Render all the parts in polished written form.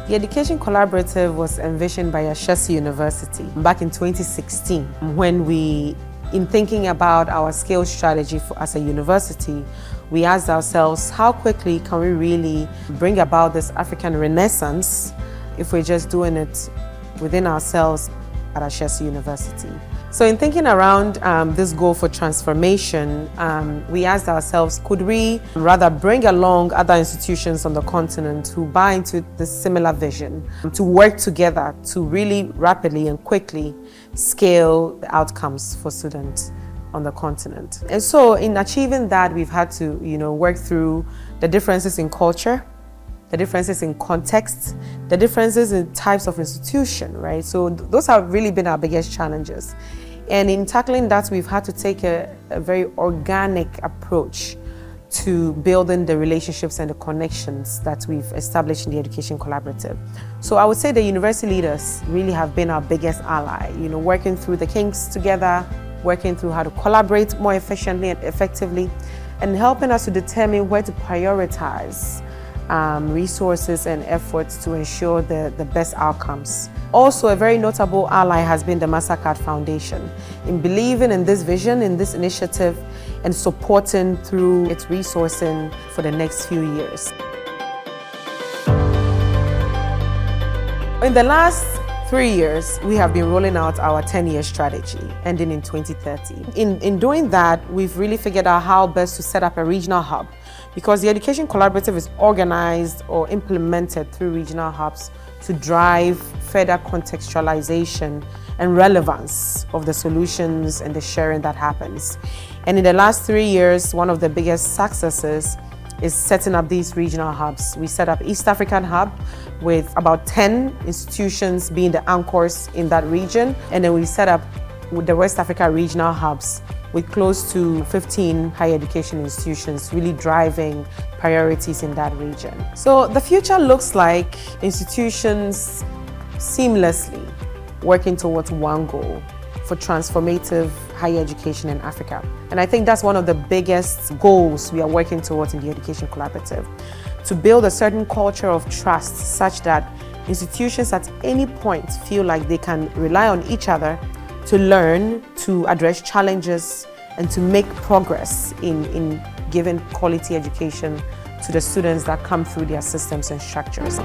The Education Collaborative was envisioned by Ashesi University back in 2016 when in thinking about our skills strategy as a university, we asked ourselves, how quickly can we really bring about this African Renaissance if we're just doing it within ourselves at Ashesi University? So in thinking around this goal for transformation, we asked ourselves, could we rather bring along other institutions on the continent who buy into this similar vision to work together to really rapidly and quickly scale the outcomes for students on the continent. And so in achieving that, we've had to work through the differences in culture, the differences in context, the differences in types of institution, right? So those have really been our biggest challenges. And in tackling that, we've had to take a very organic approach to building the relationships and the connections that we've established in the Education Collaborative. So I would say the university leaders really have been our biggest ally, working through the kinks together, working through how to collaborate more efficiently and effectively, and helping us to determine where to prioritize resources and efforts to ensure the best outcomes. Also, a very notable ally has been the MasterCard Foundation in believing in this vision, in this initiative, and supporting through its resourcing for the next few years. In the last 3 years, we have been rolling out our 10-year strategy, ending in 2030. In doing that, we've really figured out how best to set up a regional hub, because the Education Collaborative is organized or implemented through regional hubs to drive further contextualization and relevance of the solutions and the sharing that happens. And in the last 3 years, one of the biggest successes is setting up these regional hubs. We set up East African Hub with about 10 institutions being the anchors in that region. And then we set up with the West Africa regional hubs with close to 15 higher education institutions really driving priorities in that region. So the future looks like institutions seamlessly working towards one goal for transformative higher education in Africa. And I think that's one of the biggest goals we are working towards in the Education Collaborative, to build a certain culture of trust such that institutions at any point feel like they can rely on each other to learn, to address challenges, and to make progress in giving quality education to the students that come through their systems and structures.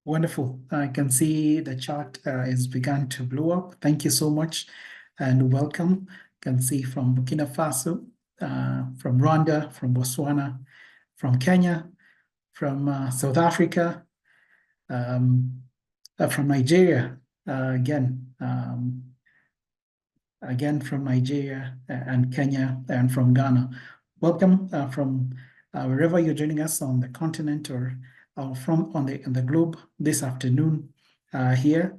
Wonderful. I can see the chart is begun to blow up. Thank you so much and welcome. Can see from Burkina Faso, from Rwanda, from Botswana, from Kenya, from South Africa, from Nigeria, again from Nigeria and Kenya, and from Ghana. Welcome from wherever you're joining us on the continent or from on the globe this afternoon here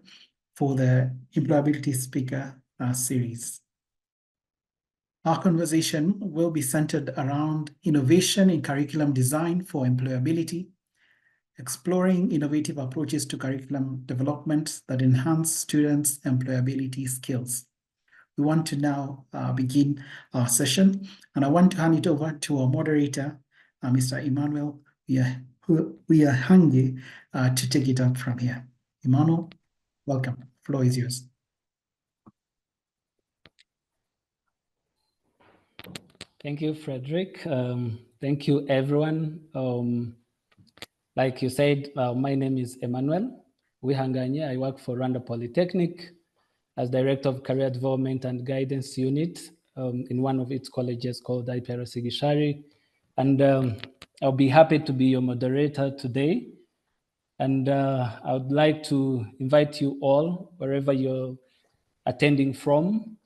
for the Employability Speaker series. Our conversation will be centered around innovation in curriculum design for employability, exploring innovative approaches to curriculum development that enhance students' employability skills. We want to now begin our session, and I want to hand it over to our moderator, Mr. Emmanuel UWIHANGANYE, to take it up from here. Emmanuel, welcome. The floor is yours. Thank you, Frederick. Thank you, everyone. Like you said, my name is Emmanuel UWIHANGANYE. I work for Rwanda Polytechnic as Director of Career Development and Guidance Unit in one of its colleges called IPRC Gishari. And I'll be happy to be your moderator today And I would like to invite you all, wherever you're attending from.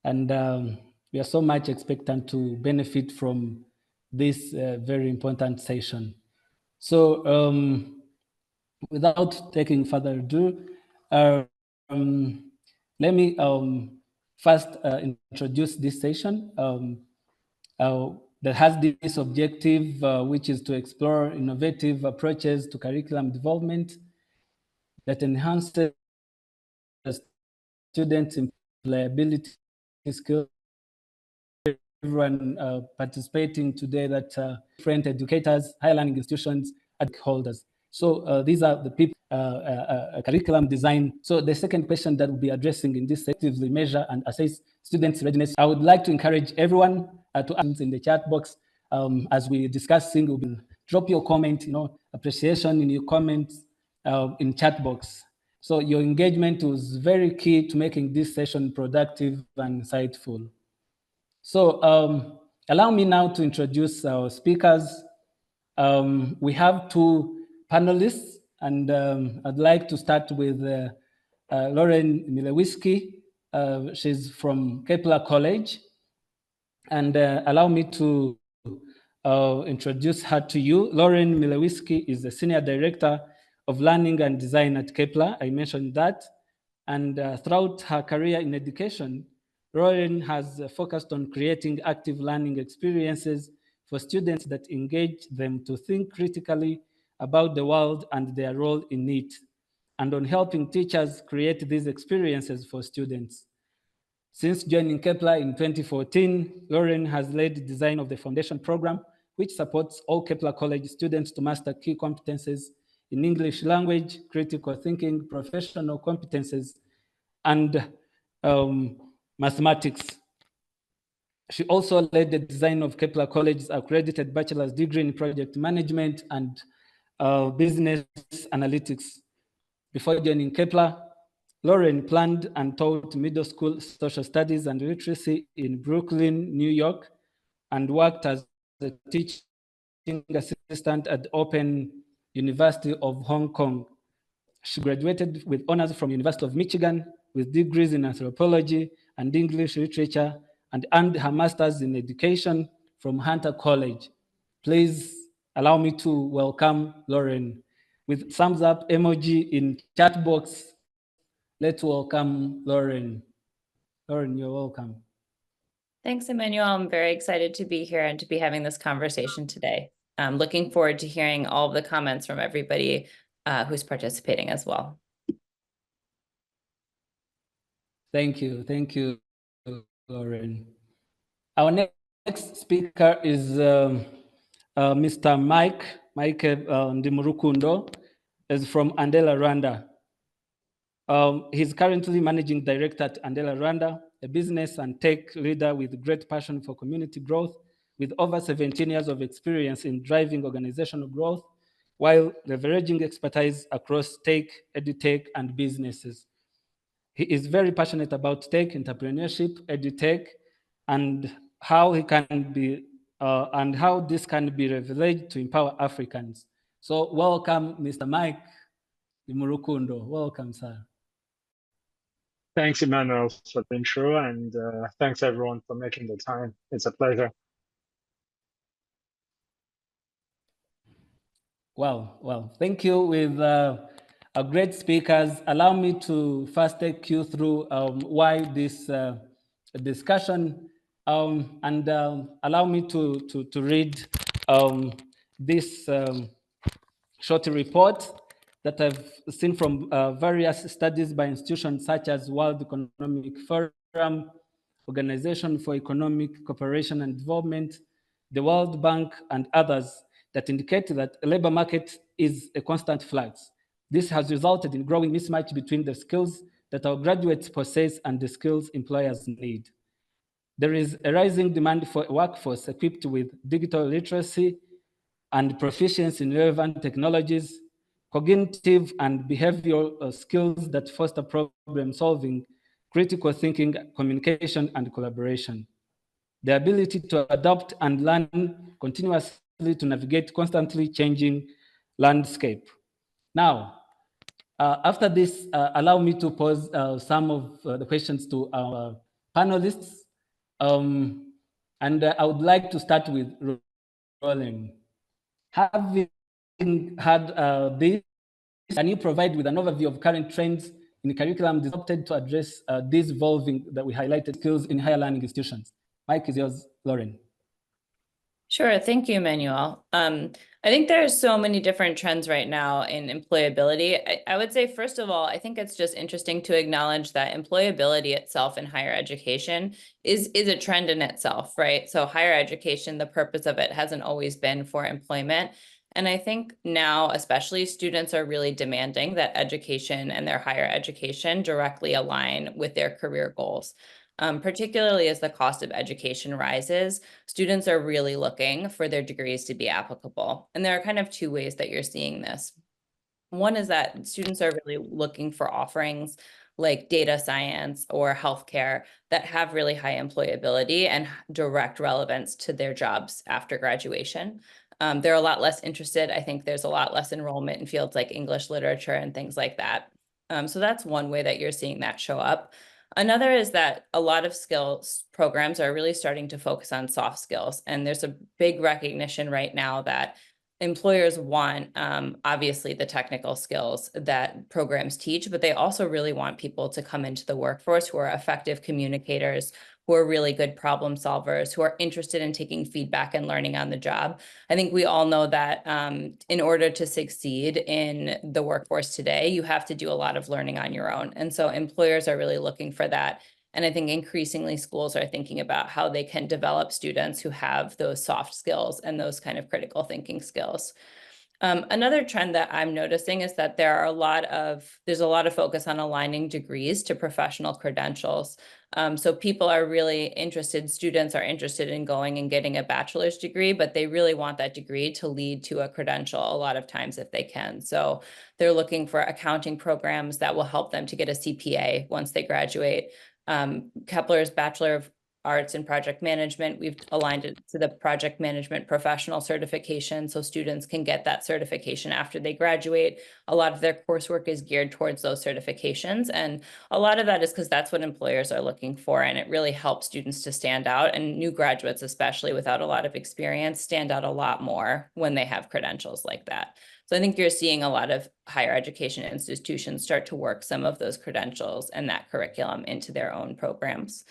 And we are so much expectant to benefit from this very important session. So without taking further ado, let me first introduce this session that has this objective, which is to explore innovative approaches to curriculum development that enhances students' employability skills. Everyone participating today, that different educators, higher learning institutions, stakeholders. So these are the people, curriculum design. So the second question that we'll be addressing in this actively measure and assess students' readiness. I would like to encourage everyone to ask in the chat box as we discussing. We'll drop your comment, appreciation in your comments in chat box. So your engagement was very key to making this session productive and insightful. So allow me now to introduce our speakers. We have two panelists, and I'd like to start with Lauren Milewski. She's from Kepler College. And allow me to introduce her to you. Lauren Milewski is the Senior Director of Learning and Design at Kepler. I mentioned that. And throughout her career in education, Lauren has focused on creating active learning experiences for students that engage them to think critically about the world and their role in it, and on helping teachers create these experiences for students. Since joining Kepler in 2014, Lauren has led design of the foundation program, which supports all Kepler College students to master key competencies in English language, critical thinking, professional competencies, and mathematics. She also led the design of Kepler College's accredited bachelor's degree in project management and business analytics. Before joining Kepler, Lauren planned and taught middle school social studies and literacy in Brooklyn, New York, and worked as a teaching assistant at Open University of Hong Kong. She graduated with honors from University of Michigan with degrees in anthropology and English literature, and earned her master's in education from Hunter College. Please allow me to welcome Lauren. With thumbs up emoji in chat box, let's welcome Lauren. Lauren, you're welcome. Thanks, Emmanuel. I'm very excited to be here and to be having this conversation today. I'm looking forward to hearing all of the comments from everybody who's participating as well. Thank you, Lauren. Our next speaker is Mr. Mike Ndimurukundo, is from Andela Rwanda. He's currently managing director at Andela Rwanda, a business and tech leader with great passion for community growth, with over 17 years of experience in driving organizational growth, while leveraging expertise across tech, edutech, and businesses. He is very passionate about tech, entrepreneurship, edutech, and how he can be and how this can be leveraged to empower Africans. So welcome, Mr. Mike Ndimurukundo. Welcome, sir. Thanks, Emmanuel, for the intro, and thanks everyone for making the time. It's a pleasure. Well, thank you. With our great speakers, allow me to first take you through why this discussion, and allow me to read this short report that I've seen from various studies by institutions such as World Economic Forum, Organization for Economic Cooperation and Development, the World Bank, and others that indicate that the labor market is a constant flux. This has resulted in growing mismatch between the skills that our graduates possess and the skills employers need. There is a rising demand for a workforce equipped with digital literacy and proficiency in relevant technologies, cognitive and behavioral skills that foster problem solving, critical thinking, communication, and collaboration. The ability to adapt and learn continuously to navigate constantly changing landscape. Now, after this, allow me to pose some of the questions to our panelists. And I would like to start with Roland. Having had this, can you provide with an overview of current trends in curriculum adopted to address these evolving that we highlighted skills in higher learning institutions? Mike is yours, Lauren. Sure. Thank you, Emmanuel. I think there are so many different trends right now in employability. I would say, first of all, I think it's just interesting to acknowledge that employability itself in higher education is a trend in itself, right? So higher education, the purpose of it hasn't always been for employment. And I think now, especially, students are really demanding that education and their higher education directly align with their career goals. Particularly as the cost of education rises, students are really looking for their degrees to be applicable. And there are kind of two ways that you're seeing this. One is that students are really looking for offerings like data science or healthcare that have really high employability and direct relevance to their jobs after graduation. They're a lot less interested. I think there's a lot less enrollment in fields like English literature and things like that. So that's one way that you're seeing that show up. Another is that a lot of skills programs are really starting to focus on soft skills. And there's a big recognition right now that employers want, obviously, the technical skills that programs teach, but they also really want people to come into the workforce who are effective communicators, who are really good problem solvers, who are interested in taking feedback and learning on the job. I think we all know that in order to succeed in the workforce today, you have to do a lot of learning on your own. And so employers are really looking for that. And I think increasingly schools are thinking about how they can develop students who have those soft skills and those kind of critical thinking skills. Another trend that I'm noticing is that there's a lot of focus on aligning degrees to professional credentials. So people are really interested, students are interested in going and getting a bachelor's degree, but they really want that degree to lead to a credential a lot of times if they can. So they're looking for accounting programs that will help them to get a CPA once they graduate. Kepler's Bachelor of Arts in Project Management, we've aligned it to the Project Management Professional Certification, so students can get that certification after they graduate. A lot of their coursework is geared towards those certifications, and a lot of that is because that's what employers are looking for, and it really helps students to stand out, and new graduates, especially without a lot of experience, stand out a lot more when they have credentials like that. So I think you're seeing a lot of higher education institutions start to work some of those credentials and that curriculum into their own programs.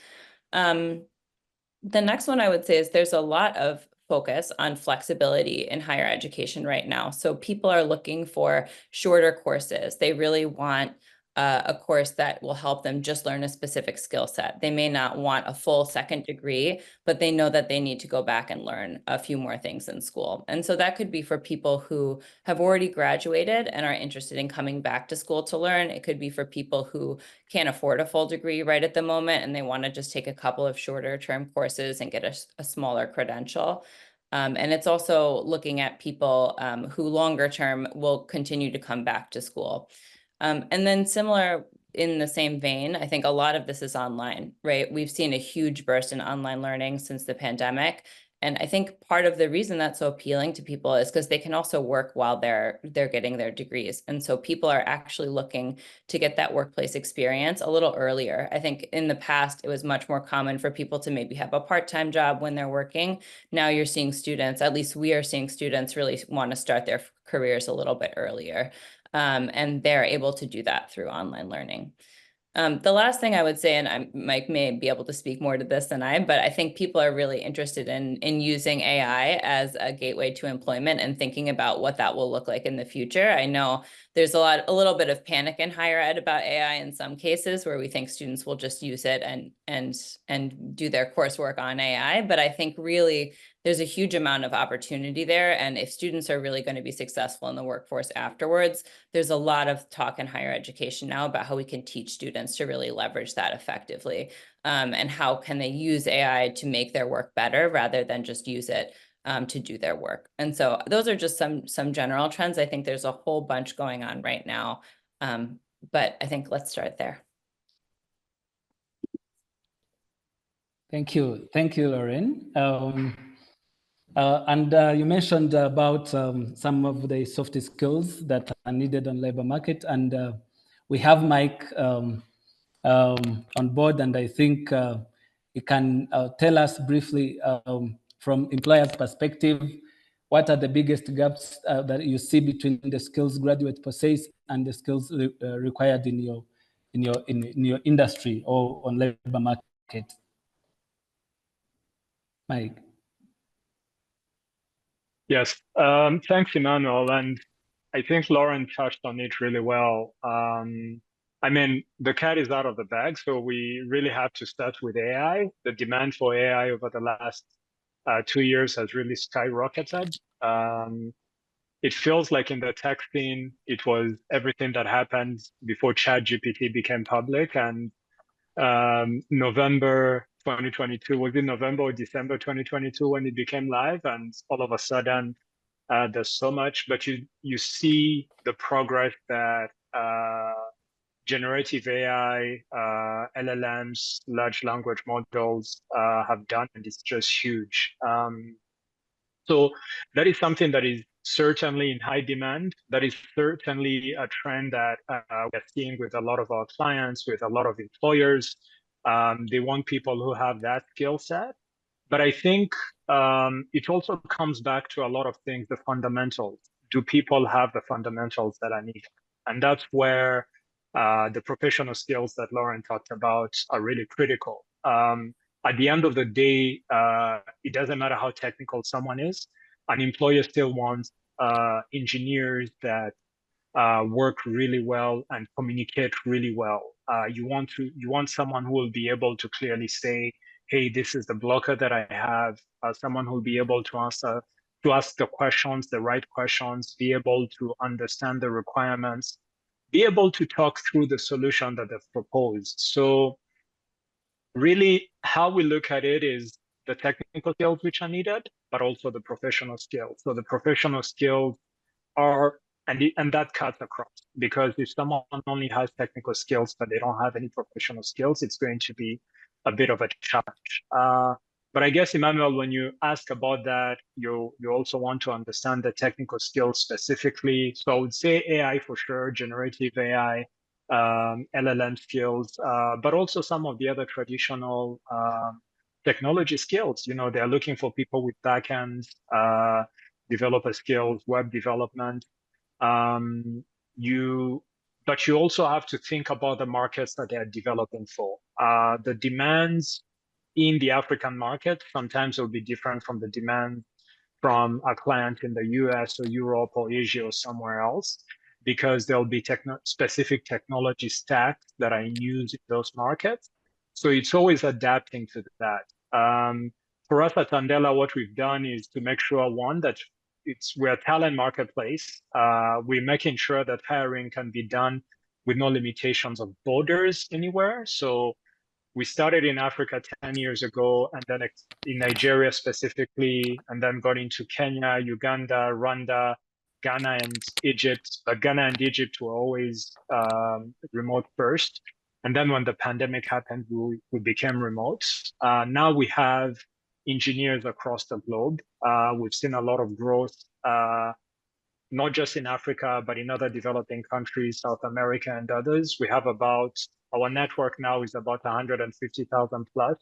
The next one I would say is there's a lot of focus on flexibility in higher education right now. So people are looking for shorter courses. They really want a course that will help them just learn a specific skill set. They may not want a full second degree, but they know that they need to go back and learn a few more things in school. And so that could be for people who have already graduated and are interested in coming back to school to learn. It could be for people who can't afford a full degree right at the moment and they want to just take a couple of shorter term courses and get a smaller credential. And it's also looking at people who longer term will continue to come back to school. And then similar in the same vein, I think a lot of this is online, right? We've seen a huge burst in online learning since the pandemic. And I think part of the reason that's so appealing to people is because they can also work while they're getting their degrees. And so people are actually looking to get that workplace experience a little earlier. I think in the past, it was much more common for people to maybe have a part-time job when they're working. Now you're seeing students, at least we are seeing students really want to start their careers a little bit earlier. And they're able to do that through online learning. The last thing I would say, and Mike may be able to speak more to this than I, but I think people are really interested in using AI as a gateway to employment and thinking about what that will look like in the future. I know there's a little bit of panic in higher ed about AI in some cases where we think students will just use it and do their coursework on AI. But I think really there's a huge amount of opportunity there. And if students are really going to be successful in the workforce afterwards, there's a lot of talk in higher education now about how we can teach students to really leverage that effectively. And how can they use AI to make their work better rather than just use it to do their work. And so those are just some general trends. I think there's a whole bunch going on right now. But I think let's start there. Thank you, Lauren. And you mentioned about some of the soft skills that are needed on labor market, and we have Mike on board, and I think he can tell us briefly from employers' perspective, what are the biggest gaps that you see between the skills graduate possess and the skills required in your industry or on labor market? Mike. Yes, thanks, Emmanuel. And I think Lauren touched on it really well. I mean, the cat is out of the bag, so we really have to start with AI. The demand for AI over the last 2 years has really skyrocketed. It feels like in the tech scene, it was everything that happened before ChatGPT became public. And November 2022, was it November or December 2022 when it became live? And all of a sudden, there's so much, but you see the progress that generative AI, LLMs, large language models have done, and it's just huge. So that is something that is certainly in high demand. That is certainly a trend that we're seeing with a lot of our clients, with a lot of employers. They want people who have that skill set. But I think it also comes back to a lot of things, the fundamentals. Do people have the fundamentals that I need? And that's where the professional skills that Lauren talked about are really critical. At the end of the day, it doesn't matter how technical someone is. An employer still wants engineers that work really well and communicate really well. You want someone who will be able to clearly say, "Hey, this is the blocker that I have." Someone who will be able to ask the questions, the right questions, be able to understand the requirements, be able to talk through the solution that they've proposed. So really, how we look at it is the technical skills which are needed, but also the professional skills. So the professional skills are, and that cuts across, because if someone only has technical skills but they don't have any professional skills, it's going to be a bit of a challenge. But I guess, Emmanuel, when you ask about that, you also want to understand the technical skills specifically. So I would say AI for sure, generative AI, LLM skills, but also some of the other traditional technology skills. You know, they're looking for people with backends, developer skills, web development. But you also have to think about the markets that they're developing for. The demands in the African market sometimes will be different from the demand from a client in the US or Europe or Asia or somewhere else, because there'll be specific technology stacks that are in use in those markets. So it's always adapting to that. For us at Andela, what we've done is to make sure, one, that we're a talent marketplace. We're making sure that hiring can be done with no limitations of borders anywhere. So we started in Africa 10 years ago, and then in Nigeria specifically, and then got into Kenya, Uganda, Rwanda, Ghana, and Egypt. But Ghana and Egypt were always remote first. And then when the pandemic happened, we became remote. Now we have engineers across the globe. We've seen a lot of growth, not just in Africa, but in other developing countries, South America and others. We have our network now is about 150,000 plus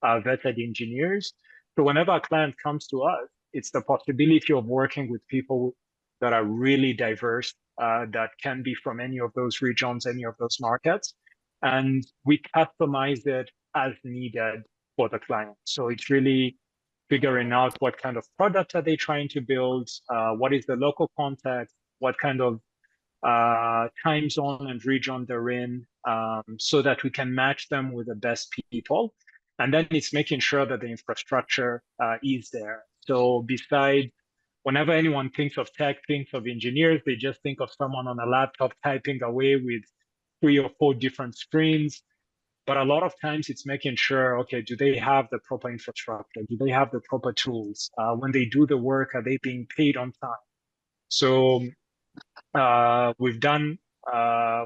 vetted engineers. So whenever a client comes to us, it's the possibility of working with people that are really diverse, that can be from any of those regions, any of those markets. And we customize it as needed for the client. So it's really figuring out what kind of product are they trying to build, what is the local context, what kind of time zone and region they're in, so that we can match them with the best people. And then it's making sure that the infrastructure is there. So besides, whenever anyone thinks of tech, thinks of engineers, they just think of someone on a laptop typing away with 3 or 4 different screens. But a lot of times it's making sure, okay, do they have the proper infrastructure? Do they have the proper tools? When they do the work, are they being paid on time? So we've done,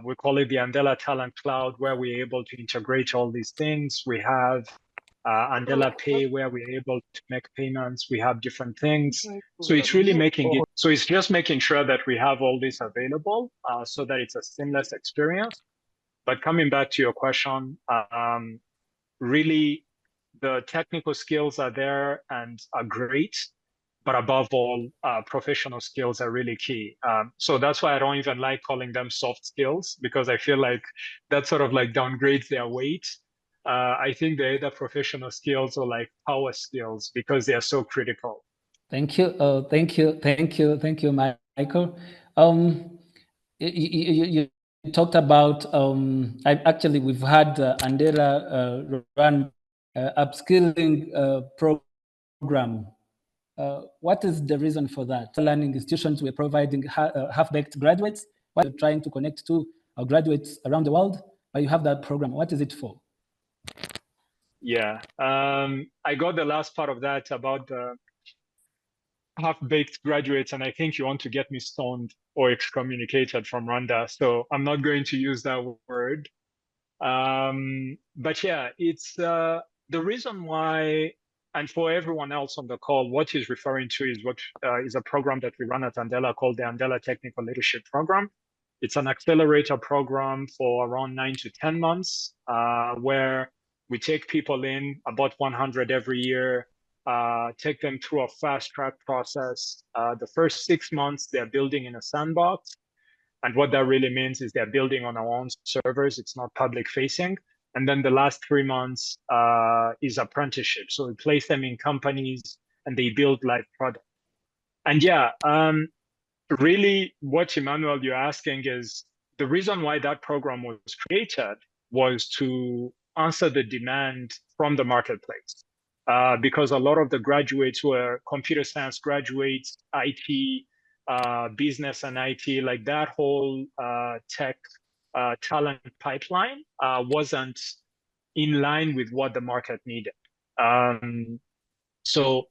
we call it the Andela Talent Cloud, where we're able to integrate all these things. We have Andela Pay, where we're able to make payments. We have different things. So it's really making it, so it's just making sure that we have all this available so that it's a seamless experience. But coming back to your question, really the technical skills are there and are great, but above all, professional skills are really key. So that's why I don't even like calling them soft skills, because I feel like that sort of like downgrades their weight. I think they're either professional skills or like power skills, because they are so critical. Thank you. Thank you, Michael. You talked about, we've had Andela run upskilling program. What is the reason for that? Learning institutions were providing half-baked graduates, while you're trying to connect to our graduates around the world, but you have that program. What is it for? Yeah, I got the last part of that about the half-baked graduates, and I think you want to get me stoned or excommunicated from Rwanda, so I'm not going to use that word. But yeah, it's the reason why, and for everyone else on the call, what he's referring to is what is a program that we run at Andela called the Andela Technical Leadership Program. It's an accelerator program for around 9 to 10 months, where we take people in, about 100 every year, take them through a fast track process. The first 6 months, they're building in a sandbox. And what that really means is they're building on our own servers. It's not public facing. And then the last 3 months is apprenticeship. So we place them in companies and they build live products. And yeah, really what Emmanuel, you're asking is the reason why that program was created was to answer the demand from the marketplace. Because a lot of the graduates were computer science graduates, IT, business and IT, like that whole tech talent pipeline wasn't in line with what the market needed. So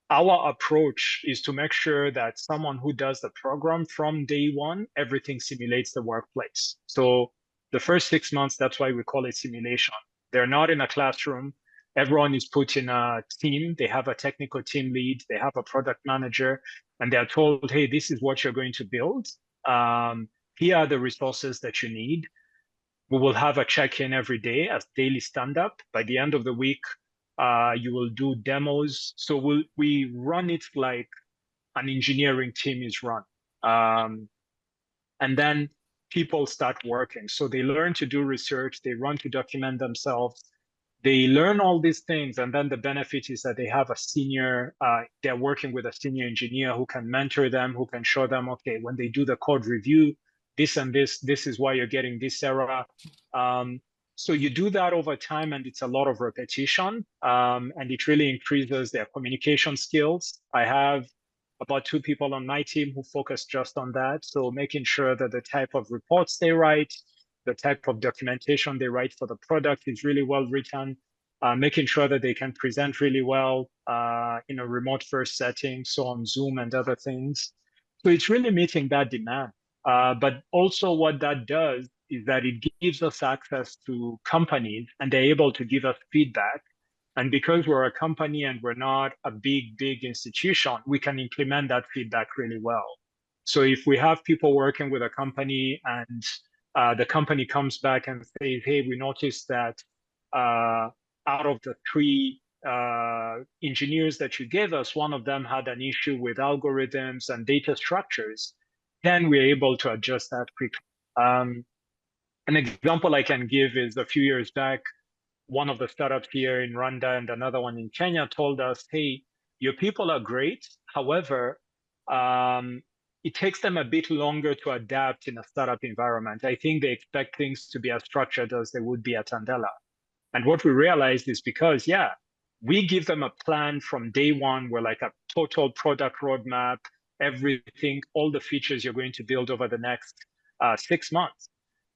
our approach is to make sure that someone who does the program from day one, everything simulates the workplace. So the first 6 months, that's why we call it simulation. They're not in a classroom. Everyone is put in a team. They have a technical team lead. They have a product manager, and they're told, hey, this is what you're going to build. Here are the resources that you need. We will have a check-in every day as daily stand-up. By the end of the week, you will do demos. So we run it like an engineering team is run. And then people start working. So they learn to do research. They run to document themselves. They learn all these things, and then the benefit is that they have a senior, they're working with a senior engineer who can mentor them, who can show them, okay, when they do the code review, this and this is why you're getting this error. So you do that over time, and it's a lot of repetition, and it really increases their communication skills. I have about 2 people on my team who focus just on that. So making sure that the type of reports they write, the type of documentation they write for the product is really well written, making sure that they can present really well in a remote first setting, so on Zoom and other things. So it's really meeting that demand. But also what that does is that it gives us access to companies, and they're able to give us feedback. And because we're a company and we're not a big institution, we can implement that feedback really well. So if we have people working with a company and the company comes back and says, hey, we noticed that out of the 3 engineers that you gave us, one of them had an issue with algorithms and data structures, then we're able to adjust that quickly. An example I can give is a few years back, one of the startups here in Rwanda and another one in Kenya told us, hey, your people are great. However, it takes them a bit longer to adapt in a startup environment. I think they expect things to be as structured as they would be at Andela. And what we realized is because, yeah, we give them a plan from day one. We're like a total product roadmap, everything, all the features you're going to build over the next 6 months.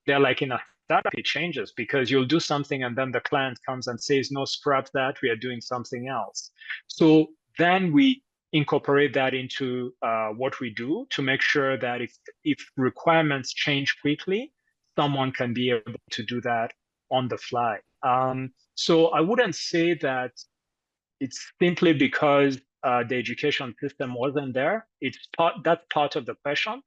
They're like in a startup, it changes because you'll do something and then the client comes and says, no, scrap that, we are doing something else. So then we incorporate that into what we do to make sure that if requirements change quickly, someone can be able to do that on the fly. So I wouldn't say that it's simply because the education system wasn't there. That's part of the question,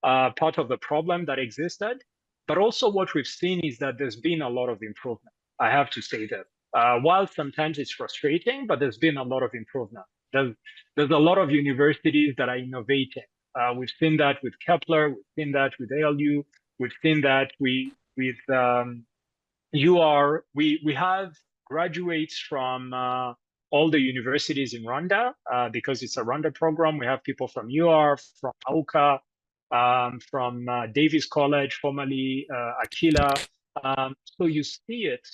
part of the problem that existed. But also what we've seen is that there's been a lot of improvement. I have to say that. While sometimes it's frustrating, but there's been a lot of improvement. There's a lot of universities that are innovating. We've seen that with Kepler, we've seen that with ALU, we've seen that with we have graduates from all the universities in Rwanda because it's a Rwanda program. We have people from UR, from AUCA, from Davis College, formerly Aquila. So you see it,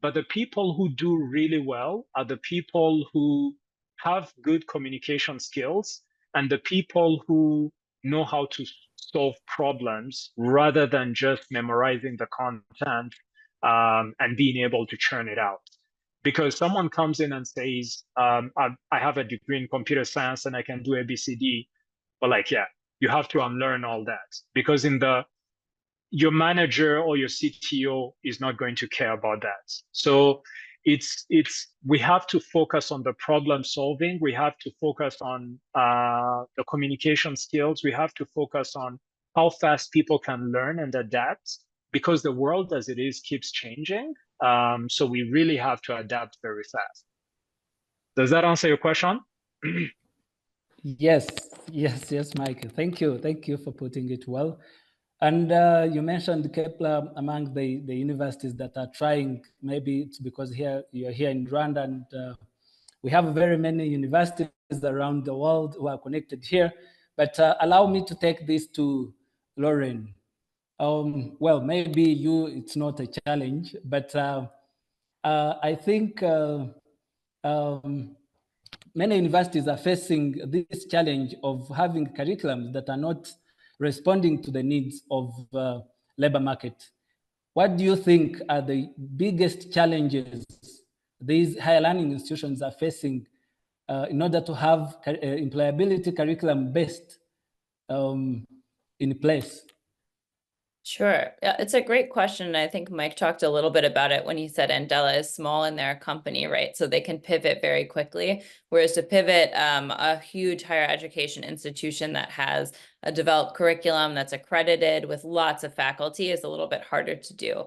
but the people who do really well are the people who have good communication skills and the people who know how to solve problems rather than just memorizing the content and being able to churn it out. Because someone comes in and says, I have a degree in computer science and I can do ABCD, but like, yeah, you have to unlearn all that because your manager or your CTO is not going to care about that. So we have to focus on the problem solving. We have to focus on the communication skills. We have to focus on how fast people can learn and adapt because the world as it is keeps changing. So we really have to adapt very fast. Does that answer your question? Yes, Mike. Thank you for putting it well. And you mentioned Kepler among the universities that are trying. Maybe it's because you're here in Rwanda, and we have very many universities around the world who are connected here. But allow me to take this to Lauren. Well, maybe it's not a challenge, but I think many universities are facing this challenge of having curriculums that are not responding to the needs of labor market. What do you think are the biggest challenges these higher learning institutions are facing in order to have employability curriculum based in place? Sure. Yeah, it's a great question. And I think Mike talked a little bit about it when he said Andela is small in their company, right? So they can pivot very quickly. Whereas to pivot a huge higher education institution that has a developed curriculum that's accredited with lots of faculty is a little bit harder to do.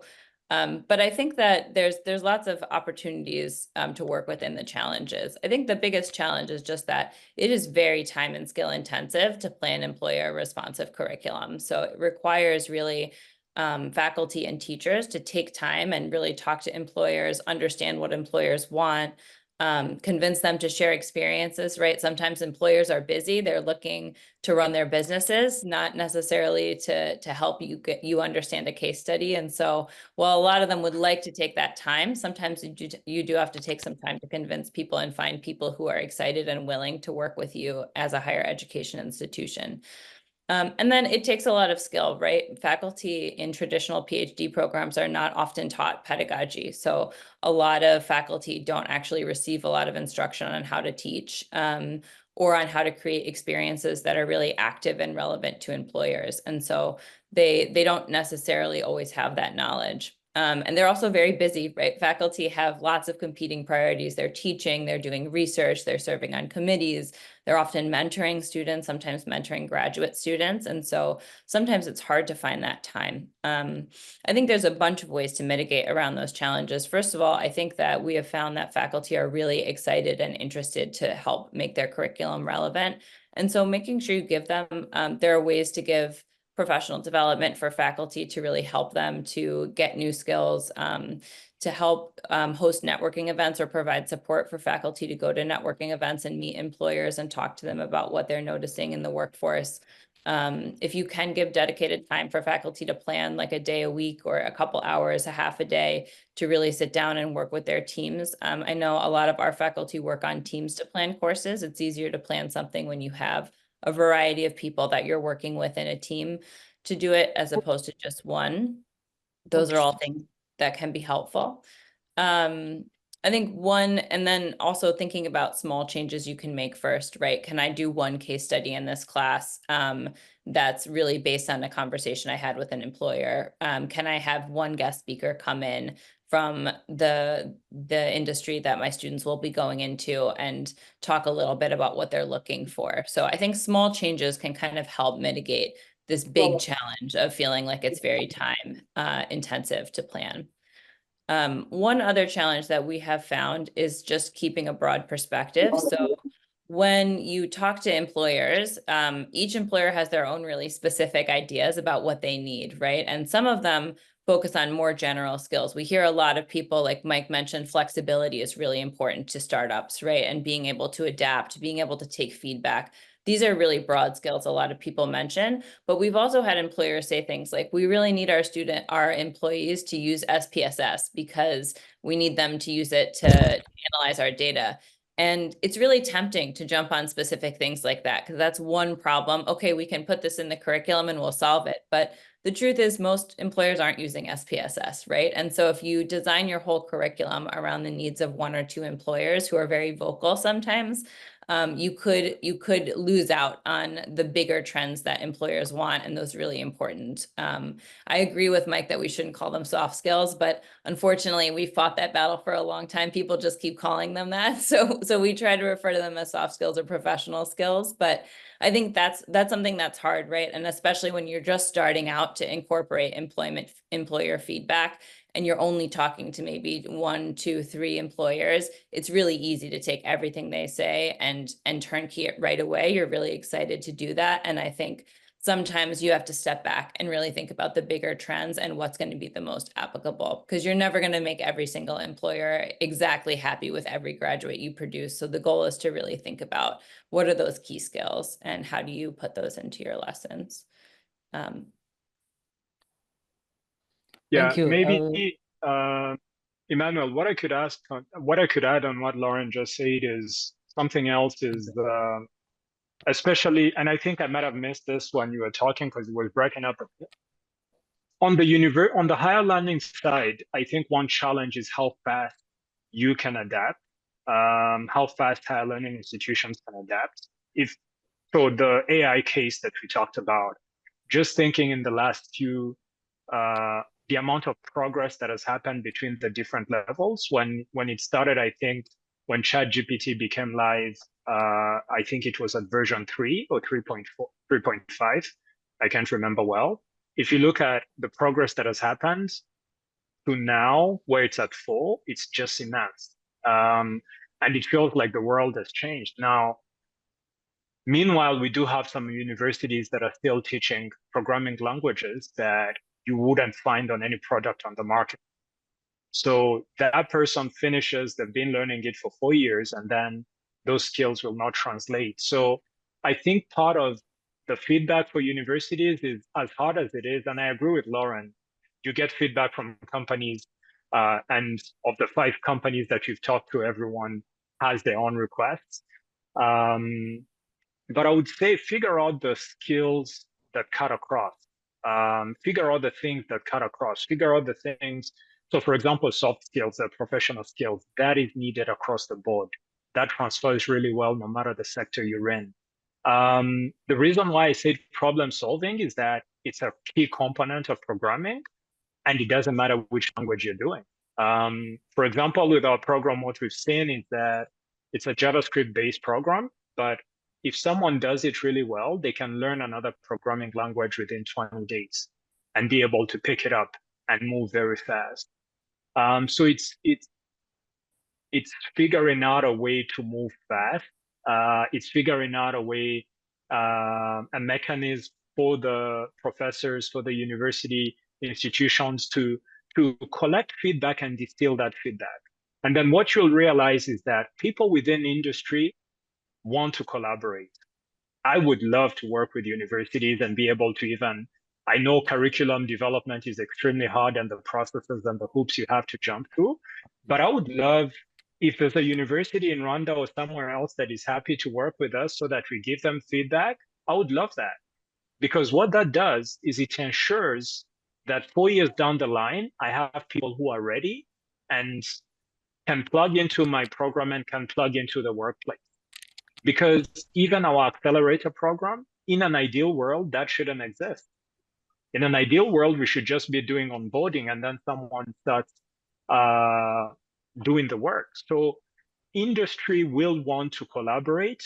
But I think that there's lots of opportunities to work within the challenges. I think the biggest challenge is just that it is very time and skill intensive to plan employer responsive curriculum. So it requires really faculty and teachers to take time and really talk to employers, understand what employers want, convince them to share experiences, right? Sometimes employers are busy. They're looking to run their businesses, not necessarily to help you understand a case study. And so while a lot of them would like to take that time, sometimes you do have to take some time to convince people and find people who are excited and willing to work with you as a higher education institution. And then it takes a lot of skill, right? Faculty in traditional PhD programs are not often taught pedagogy. So a lot of faculty don't actually receive a lot of instruction on how to teach or on how to create experiences that are really active and relevant to employers. And so they don't necessarily always have that knowledge. And they're also very busy, right? Faculty have lots of competing priorities. They're teaching, they're doing research, they're serving on committees, they're often mentoring students, sometimes mentoring graduate students. And so sometimes it's hard to find that time. I think there's a bunch of ways to mitigate around those challenges. First of all, I think that we have found that faculty are really excited and interested to help make their curriculum relevant. And so making sure you give them, there are ways to give professional development for faculty to really help them to get new skills, to help host networking events or provide support for faculty to go to networking events and meet employers and talk to them about what they're noticing in the workforce. If you can give dedicated time for faculty to plan like a day a week or a couple hours, a half a day to really sit down and work with their teams. I know a lot of our faculty work on teams to plan courses. It's easier to plan something when you have a variety of people that you're working with in a team to do it as opposed to just one. Those are all things that can be helpful. I think and then also thinking about small changes you can make first, right? Can I do one case study in this class that's really based on a conversation I had with an employer? Can I have one guest speaker come in from the industry that my students will be going into and talk a little bit about what they're looking for. So I think small changes can kind of help mitigate this big challenge of feeling like it's very time intensive to plan. One other challenge that we have found is just keeping a broad perspective. So when you talk to employers, each employer has their own really specific ideas about what they need, right? And some of them focus on more general skills. We hear a lot of people, like Mike mentioned, flexibility is really important to startups, right? And being able to adapt, being able to take feedback. These are really broad skills a lot of people mention, but we've also had employers say things like, we really need our employees to use SPSS because we need them to use it to analyze our data. And it's really tempting to jump on specific things like that, because that's one problem. Okay, we can put this in the curriculum and we'll solve it. But the truth is most employers aren't using SPSS, right? And so if you design your whole curriculum around the needs of one or two employers who are very vocal sometimes, you could lose out on the bigger trends that employers want and those really important. I agree with Mike that we shouldn't call them soft skills, but unfortunately we fought that battle for a long time. People just keep calling them that. So we try to refer to them as soft skills or professional skills, but I think that's something that's hard, right? And especially when you're just starting out to incorporate employer feedback, and you're only talking to maybe 1, 2, 3 employers, it's really easy to take everything they say and turnkey it right away. You're really excited to do that. And I think sometimes you have to step back and really think about the bigger trends and what's going to be the most applicable, because you're never going to make every single employer exactly happy with every graduate you produce. So the goal is to really think about what are those key skills and how do you put those into your lessons. Yeah, Thank you. maybe Emmanuel, what I could add on what Lauren just said is something else is especially, and I think I might have missed this when you were talking because it was breaking up. On the higher learning side, I think one challenge is how fast you can adapt, how fast higher learning institutions can adapt. So the AI case that we talked about, just thinking in the last few the amount of progress that has happened between the different levels. When it started, I think when ChatGPT became live, I think it was at version 3 or 3.4, 3.5. I can't remember well. If you look at the progress that has happened to now, where it's at 4, it's just immense. And it feels like the world has changed. Now, meanwhile, we do have some universities that are still teaching programming languages that you wouldn't find on any product on the market. So that person finishes, they've been learning it for 4 years, and then those skills will not translate. So I think part of the feedback for universities is as hard as it is, and I agree with Lauren, you get feedback from companies, and of the 5 companies that you've talked to, everyone has their own requests. But I would say figure out the skills that cut across. Figure out the things that cut across. Figure out the things. So for example, soft skills, professional skills, that is needed across the board. That transfers really well no matter the sector you're in. The reason why I said problem solving is that it's a key component of programming, and it doesn't matter which language you're doing. For example, with our program, what we've seen is that it's a JavaScript-based program, but if someone does it really well, they can learn another programming language within 20 days and be able to pick it up and move very fast. So it's figuring out a way to move fast. It's figuring out a way, a mechanism for the professors, for the university institutions to collect feedback and distill that feedback. And then what you'll realize is that people within industry want to collaborate. I would love to work with universities and be able to even, I know curriculum development is extremely hard and the processes and the hoops you have to jump through, but I would love if there's a university in Rwanda or somewhere else that is happy to work with us so that we give them feedback. I would love that, because what that does is it ensures that 4 years down the line, I have people who are ready and can plug into my program and can plug into the workplace. Because even our accelerator program, in an ideal world, that shouldn't exist. In an ideal world, we should just be doing onboarding and then someone starts doing the work. So industry will want to collaborate.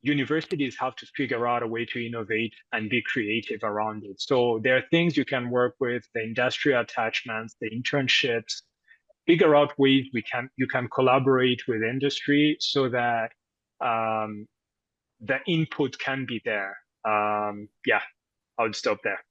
Universities have to figure out a way to innovate and be creative around it. So there are things you can work with, the industrial attachments, the internships, figure out ways you can collaborate with industry so that the input can be there. Yeah, I would stop there.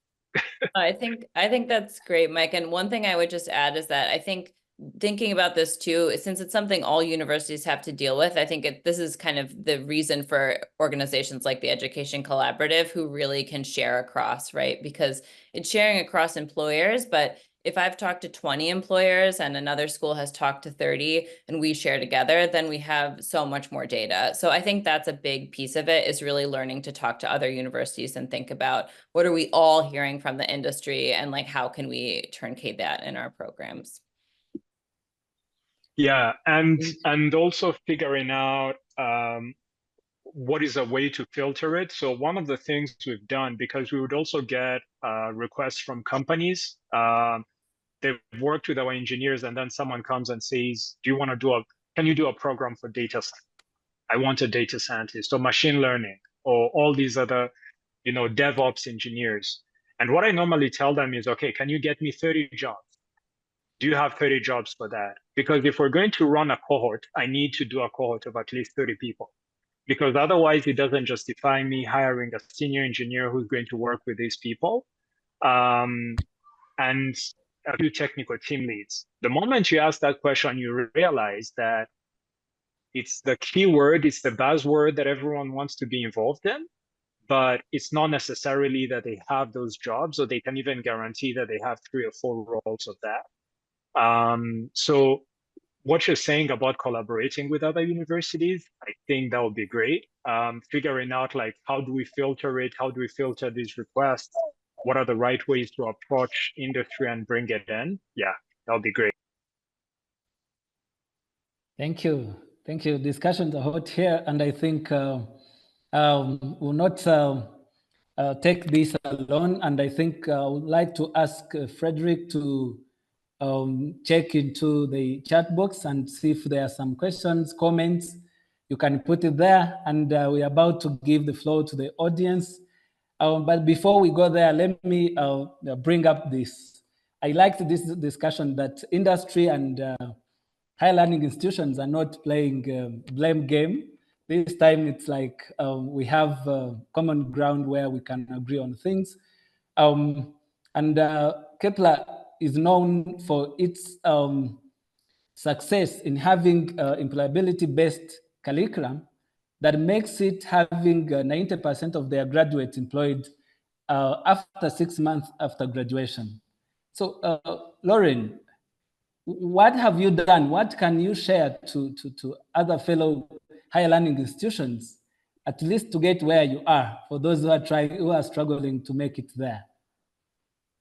I think that's great, Mike. And one thing I would just add is that I think thinking about this too, since it's something all universities have to deal with, I think this is kind of the reason for organizations like the Education Collaborative who really can share across, right? Because it's sharing across employers, but if I've talked to 20 employers and another school has talked to 30 and we share together, then we have so much more data. So I think that's a big piece of it, is really learning to talk to other universities and think about what are we all hearing from the industry and like how can we turnkey that in our programs. Yeah, and also figuring out what is a way to filter it. So one of the things we've done, because we would also get requests from companies, they've worked with our engineers, and then someone comes and says, "Do you want to can you do a program for data science? I want a data scientist or machine learning or all these other, DevOps engineers." And what I normally tell them is, okay, can you get me 30 jobs? Do you have 30 jobs for that? Because if we're going to run a cohort, I need to do a cohort of at least 30 people, because otherwise it doesn't justify me hiring a senior engineer who's going to work with these people. And a few technical team leads. The moment you ask that question, you realize that it's the keyword, it's the buzzword that everyone wants to be involved in, but it's not necessarily that they have those jobs, or they can even guarantee that they have 3 or 4 roles of that. So what you're saying about collaborating with other universities, I think that would be great. Figuring out like, how do we filter it? How do we filter these requests? What are the right ways to approach industry and bring it in? Yeah, that would be great. Thank you. Thank you. Discussions are hot here, and I think we'll not take this alone. And I think I would like to ask Frederick to check into the chat box and see if there are some questions, comments. You can put it there, and we're about to give the floor to the audience. But before we go there, let me bring up this. I liked this discussion that industry and higher learning institutions are not playing blame game. This time it's like we have common ground where we can agree on things. And Kepler is known for its success in having employability-based curriculum that makes it having 90% of their graduates employed after 6 months after graduation. So, Lauren, what have you done? What can you share to other fellow higher learning institutions, at least to get where you are, for those who are struggling to make it there?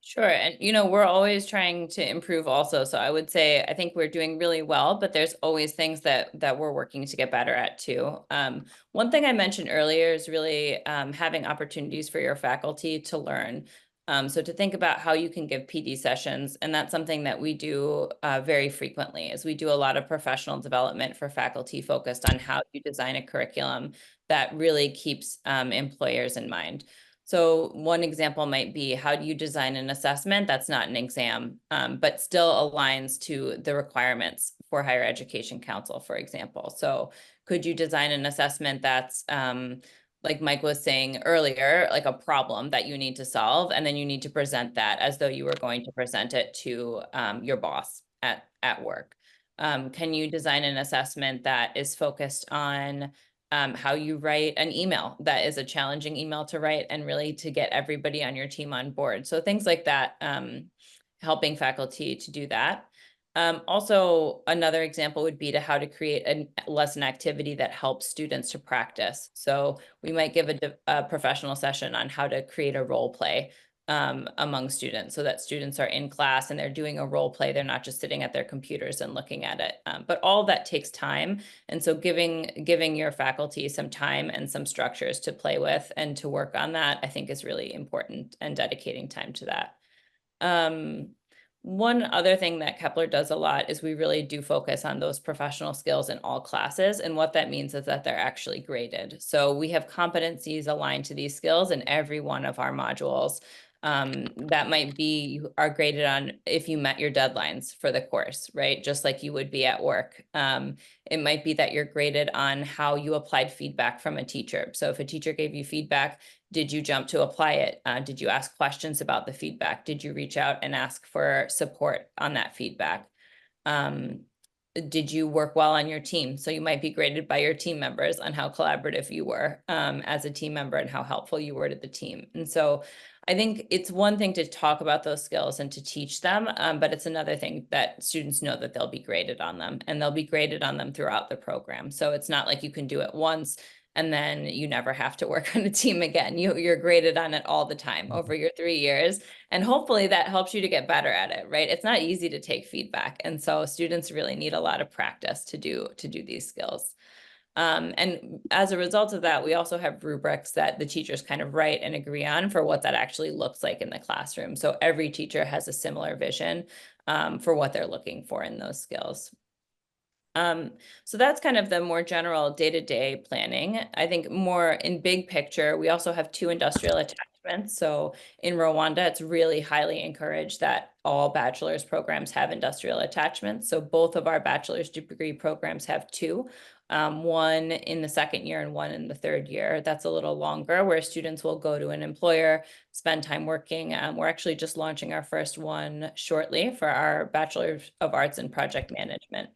Sure. And, we're always trying to improve also. So I would say, I think we're doing really well, but there's always things that we're working to get better at too. One thing I mentioned earlier is really having opportunities for your faculty to learn. So to think about how you can give PD sessions, and that's something that we do very frequently, is we do a lot of professional development for faculty focused on how you design a curriculum that really keeps employers in mind. So one example might be, how do you design an assessment that's not an exam, but still aligns to the requirements for Higher Education Council, for example? So could you design an assessment that's, like Mike was saying earlier, like a problem that you need to solve, and then you need to present that as though you were going to present it to your boss at work? Can you design an assessment that is focused on how you write an email that is a challenging email to write, and really to get everybody on your team on board? So things like that, helping faculty to do that. Also, another example would be to how to create a lesson activity that helps students to practice. So we might give a professional session on how to create a role play among students, so that students are in class and they're doing a role play. They're not just sitting at their computers and looking at it. But all that takes time. And so giving your faculty some time and some structures to play with and to work on that, I think is really important, and dedicating time to that. One other thing that Kepler does a lot is we really do focus on those professional skills in all classes. And what that means is that they're actually graded. So we have competencies aligned to these skills in every one of our modules. That might be you are graded on if you met your deadlines for the course, right? Just like you would be at work. It might be that you're graded on how you applied feedback from a teacher. So if a teacher gave you feedback, did you jump to apply it? Did you ask questions about the feedback? Did you reach out and ask for support on that feedback? Did you work well on your team? So you might be graded by your team members on how collaborative you were as a team member and how helpful you were to the team. And so I think it's one thing to talk about those skills and to teach them, but it's another thing that students know that they'll be graded on them, and they'll be graded on them throughout the program. So it's not like you can do it once and then you never have to work on a team again. You're graded on it all the time over your 3 years. And hopefully that helps you to get better at it, right? It's not easy to take feedback. And so students really need a lot of practice to do these skills. And as a result of that, we also have rubrics that the teachers kind of write and agree on for what that actually looks like in the classroom. So every teacher has a similar vision for what they're looking for in those skills. So that's kind of the more general day-to-day planning. I think more in big picture, we also have 2 industrial attachments. So in Rwanda, it's really highly encouraged that all bachelor's programs have industrial attachments. So both of our bachelor's degree programs have 2, one in the 2nd year and one in the 3rd year. That's a little longer, where students will go to an employer, spend time working. We're actually just launching our first one shortly for our Bachelor of Arts in Project Management.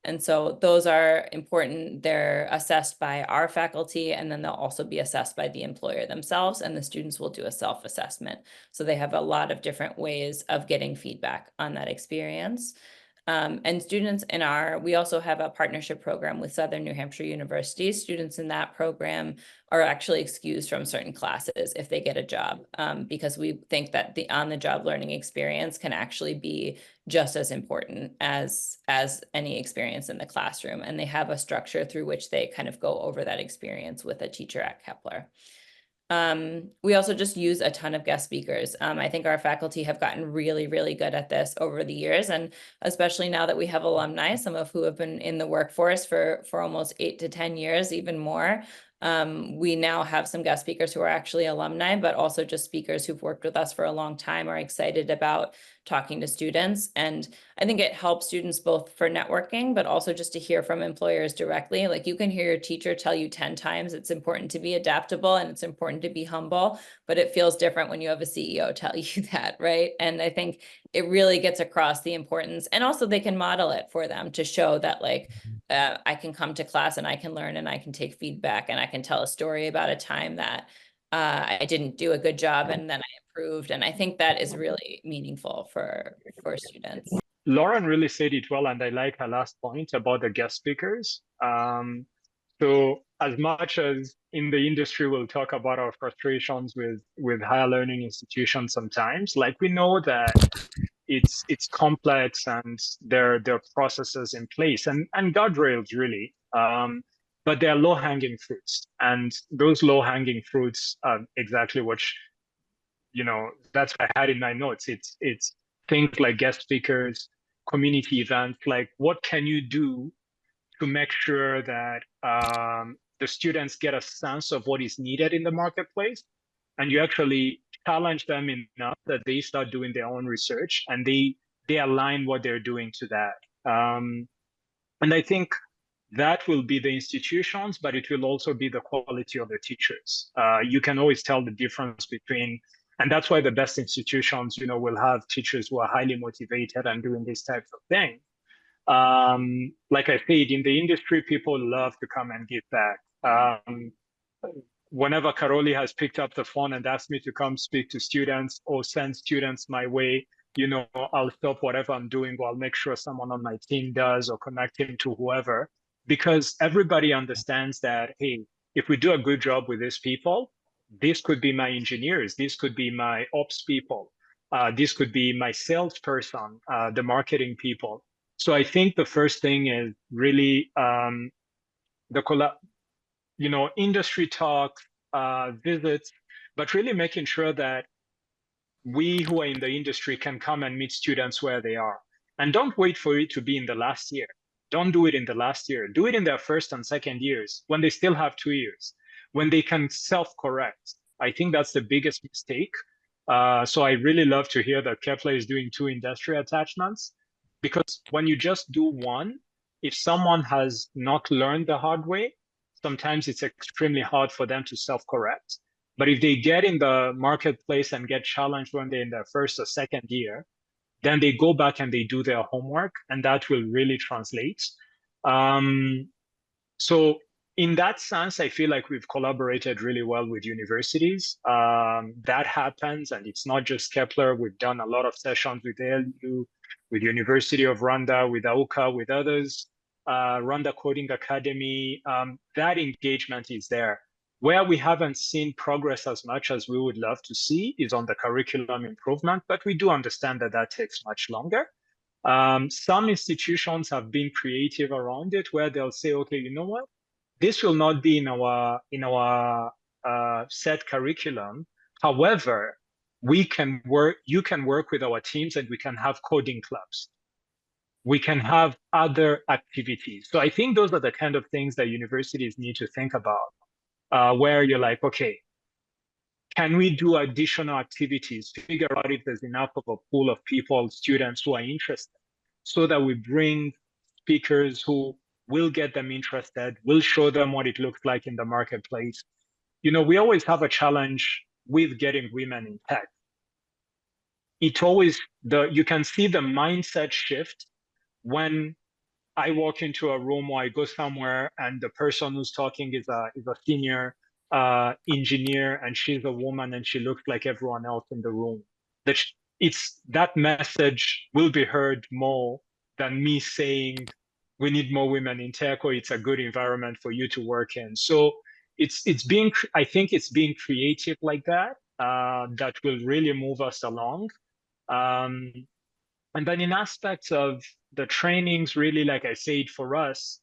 And so those are important. They're assessed by our faculty, and then they'll also be assessed by the employer themselves, and the students will do a self-assessment. So they have a lot of different ways of getting feedback on that experience. And students in we also have a partnership program with Southern New Hampshire University. Students in that program are actually excused from certain classes if they get a job, because we think that the on-the-job learning experience can actually be just as important as any experience in the classroom. And they have a structure through which they kind of go over that experience with a teacher at Kepler. We also just use a ton of guest speakers. I think our faculty have gotten really, really good at this over the years, and especially now that we have alumni, some of who have been in the workforce for almost 8 to 10 years, even more. We now have some guest speakers who are actually alumni, but also just speakers who've worked with us for a long time, are excited about talking to students. And I think it helps students both for networking, but also just to hear from employers directly. Like, you can hear your teacher tell you 10 times it's important to be adaptable and it's important to be humble, but it feels different when you have a CEO tell you that, right? And I think it really gets across the importance, and also they can model it for them to show that, like, I can come to class and I can learn and I can take feedback and I can tell a story about a time that I didn't do a good job and then I improved. And I think that is really meaningful for students. Lauren really said it well, and I like her last point about the guest speakers. So as much as in the industry we'll talk about our frustrations with higher learning institutions sometimes, like, we know that it's complex and there are processes in place and guardrails, really. But there are low-hanging fruits, and those low-hanging fruits are exactly what, that's what I had in my notes. It's things like guest speakers, community events. Like, what can you do to make sure that the students get a sense of what is needed in the marketplace, and you actually challenge them enough that they start doing their own research and they align what they're doing to that. And I think that will be the institutions, but it will also be the quality of the teachers. You can always tell the difference between, and that's why the best institutions, will have teachers who are highly motivated and doing these types of things. Like I said, in the industry, people love to come and give back. Whenever Karoli has picked up the phone and asked me to come speak to students or send students my way, I'll stop whatever I'm doing, or I'll make sure someone on my team does, or connect him to whoever, because everybody understands that, hey, if we do a good job with these people, this could be my engineers, this could be my ops people, this could be my salesperson, the marketing people. So I think the first thing is really industry talk, visits, but really making sure that we who are in the industry can come and meet students where they are. And don't wait for it to be in the last year. Don't do it in the last year. Do it in their first and second years, when they still have 2 years, when they can self-correct. I think that's the biggest mistake. So I really love to hear that Kepler is doing 2 industry attachments, because when you just do one, if someone has not learned the hard way, sometimes it's extremely hard for them to self-correct. But if they get in the marketplace and get challenged when they're in their first or second year, then they go back and they do their homework, and that will really translate. So in that sense, I feel like we've collaborated really well with universities. That happens, and it's not just Kepler. We've done a lot of sessions with ALU, with University of Rwanda, with AUCA, with others, Rwanda Coding Academy. That engagement is there. Where we haven't seen progress as much as we would love to see is on the curriculum improvement, but we do understand that that takes much longer. Some institutions have been creative around it, where they'll say, okay, you know what? This will not be in our set curriculum. However, you can work with our teams, and we can have coding clubs. We can have other activities. So I think those are the kind of things that universities need to think about. Where you're like, okay, can we do additional activities to figure out if there's enough of a pool of people, students who are interested, so that we bring speakers who will get them interested, will show them what it looks like in the marketplace. You know, we always have a challenge with getting women in tech. It always, you can see the mindset shift when I walk into a room or I go somewhere and the person who's talking is a senior engineer, and she's a woman and she looks like everyone else in the room. That message will be heard more than me saying we need more women in tech, or it's a good environment for you to work in. So I think it's being creative like that that will really move us along. And then in aspects of the trainings, really, like I said, for us,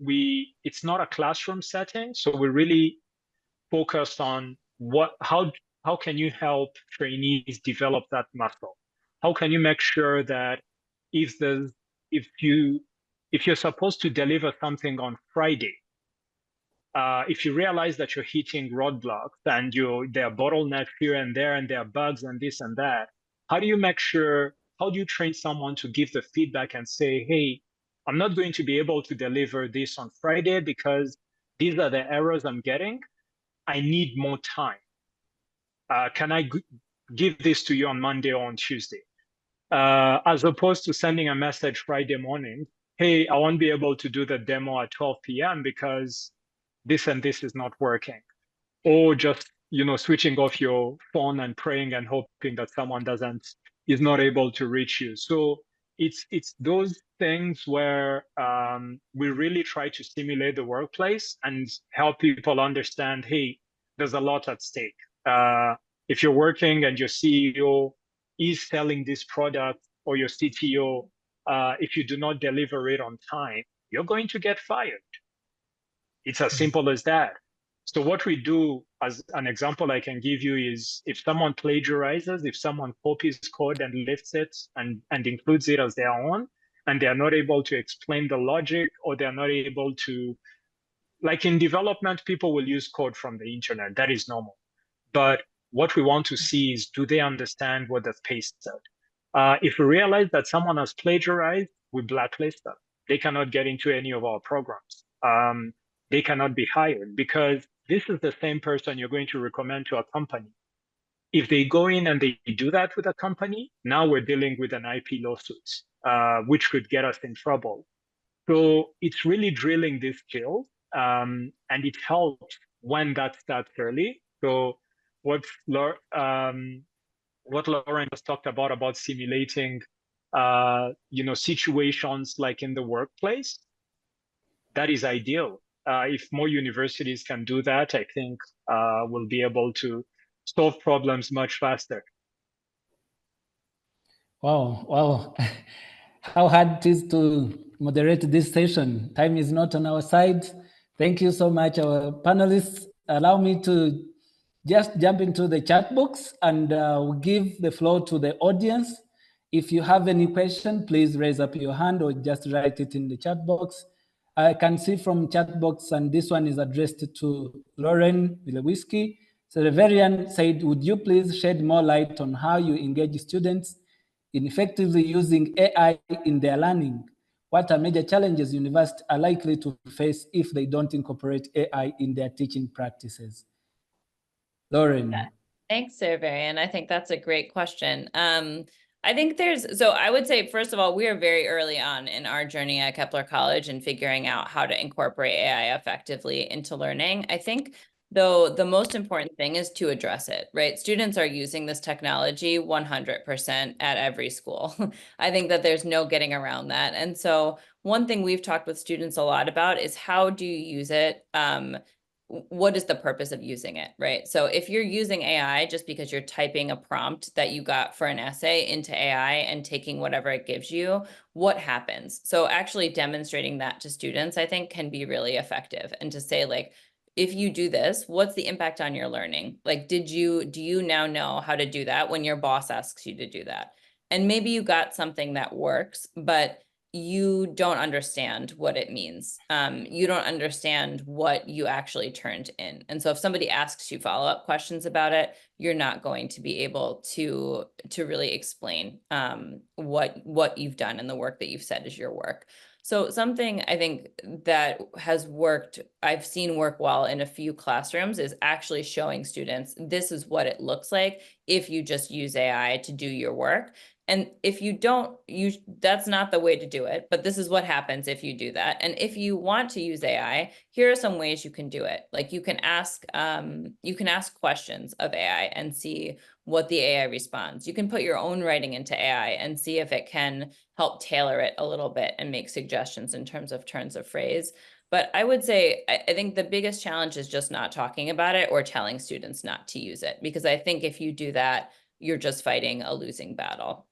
it's not a classroom setting. So we're really focused on how can you help trainees develop that muscle? How can you make sure that if you're supposed to deliver something on Friday, if you realize that you're hitting roadblocks and there are bottlenecks here and there, and there are bugs and this and that, how do you train someone to give the feedback and say, hey, I'm not going to be able to deliver this on Friday because these are the errors I'm getting. I need more time. Can I give this to you on Monday or on Tuesday? As opposed to sending a message Friday morning, hey, I won't be able to do the demo at 12 p.m. because this and this is not working. Or just, switching off your phone and praying and hoping that someone is not able to reach you. So it's those things where we really try to stimulate the workplace and help people understand, hey, there's a lot at stake. If you're working and your CEO is selling this product, or your CTO, if you do not deliver it on time, you're going to get fired. It's as simple as that. So what we do, as an example I can give you, is if someone plagiarizes, if someone copies code and lifts it and includes it as their own, and they're not able to explain the logic, or they're not able to, like in development, people will use code from the internet. That is normal. But what we want to see is, do they understand what they've pasted? If we realize that someone has plagiarized, we blacklist them. They cannot get into any of our programs. They cannot be hired, because this is the same person you're going to recommend to a company. If they go in and they do that with a company, now we're dealing with an IP lawsuit, which could get us in trouble. So it's really drilling these skills, and it helps when that starts early. So what Lauren just talked about simulating, situations like in the workplace, that is ideal. If more universities can do that, I think we'll be able to solve problems much faster. Wow. How hard it is to moderate this session. Time is not on our side. Thank you so much, our panelists. Allow me to just jump into the chat box and we'll give the floor to the audience. If you have any question, please raise up your hand or just write it in the chat box. I can see from chat box, and this one is addressed to Lauren Milewiski. So Reverian said, would you please shed more light on how you engage students in effectively using AI in their learning? What are major challenges universities are likely to face if they don't incorporate AI in their teaching practices? Lauren. Thanks, Reverian. I think that's a great question. I think so I would say, first of all, we are very early on in our journey at Kepler College and figuring out how to incorporate AI effectively into learning. I think, though, the most important thing is to address it, right? Students are using this technology 100% at every school. I think that there's no getting around that. And so one thing we've talked with students a lot about is how do you use it? What is the purpose of using it, right? So if you're using AI just because you're typing a prompt that you got for an essay into AI and taking whatever it gives you, what happens? So actually demonstrating that to students, I think, can be really effective. And to say, like, if you do this, what's the impact on your learning? Like, do you now know how to do that when your boss asks you to do that? And maybe you got something that works, but you don't understand what it means. You don't understand what you actually turned in. And so if somebody asks you follow-up questions about it, you're not going to be able to really explain what you've done and the work that you've said is your work. So something I think that has worked, I've seen work well in a few classrooms, is actually showing students, this is what it looks like if you just use AI to do your work. And if you don't, that's not the way to do it, but this is what happens if you do that. And if you want to use AI, here are some ways you can do it. Like you can ask questions of AI and see what the AI responds. You can put your own writing into AI and see if it can help tailor it a little bit and make suggestions in terms of turns of phrase. But I would say, I think the biggest challenge is just not talking about it or telling students not to use it, because I think if you do that, you're just fighting a losing battle.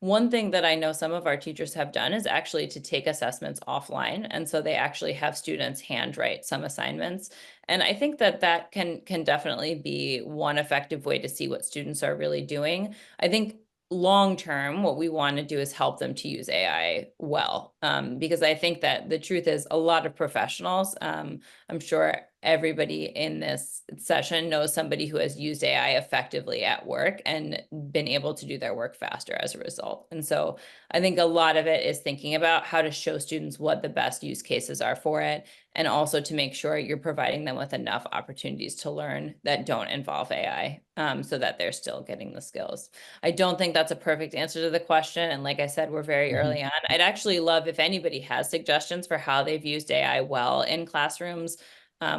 One thing that I know some of our teachers have done is actually to take assessments offline. And so they actually have students handwrite some assignments. And I think that that can definitely be one effective way to see what students are really doing. I think long term, what we want to do is help them to use AI well, because I think that the truth is a lot of professionals, I'm sure everybody in this session knows somebody who has used AI effectively at work and been able to do their work faster as a result. And so I think a lot of it is thinking about how to show students what the best use cases are for it, and also to make sure you're providing them with enough opportunities to learn that don't involve AI, so that they're still getting the skills. I don't think that's a perfect answer to the question. And like I said, we're very early on. I'd actually love if anybody has suggestions for how they've used AI well in classrooms,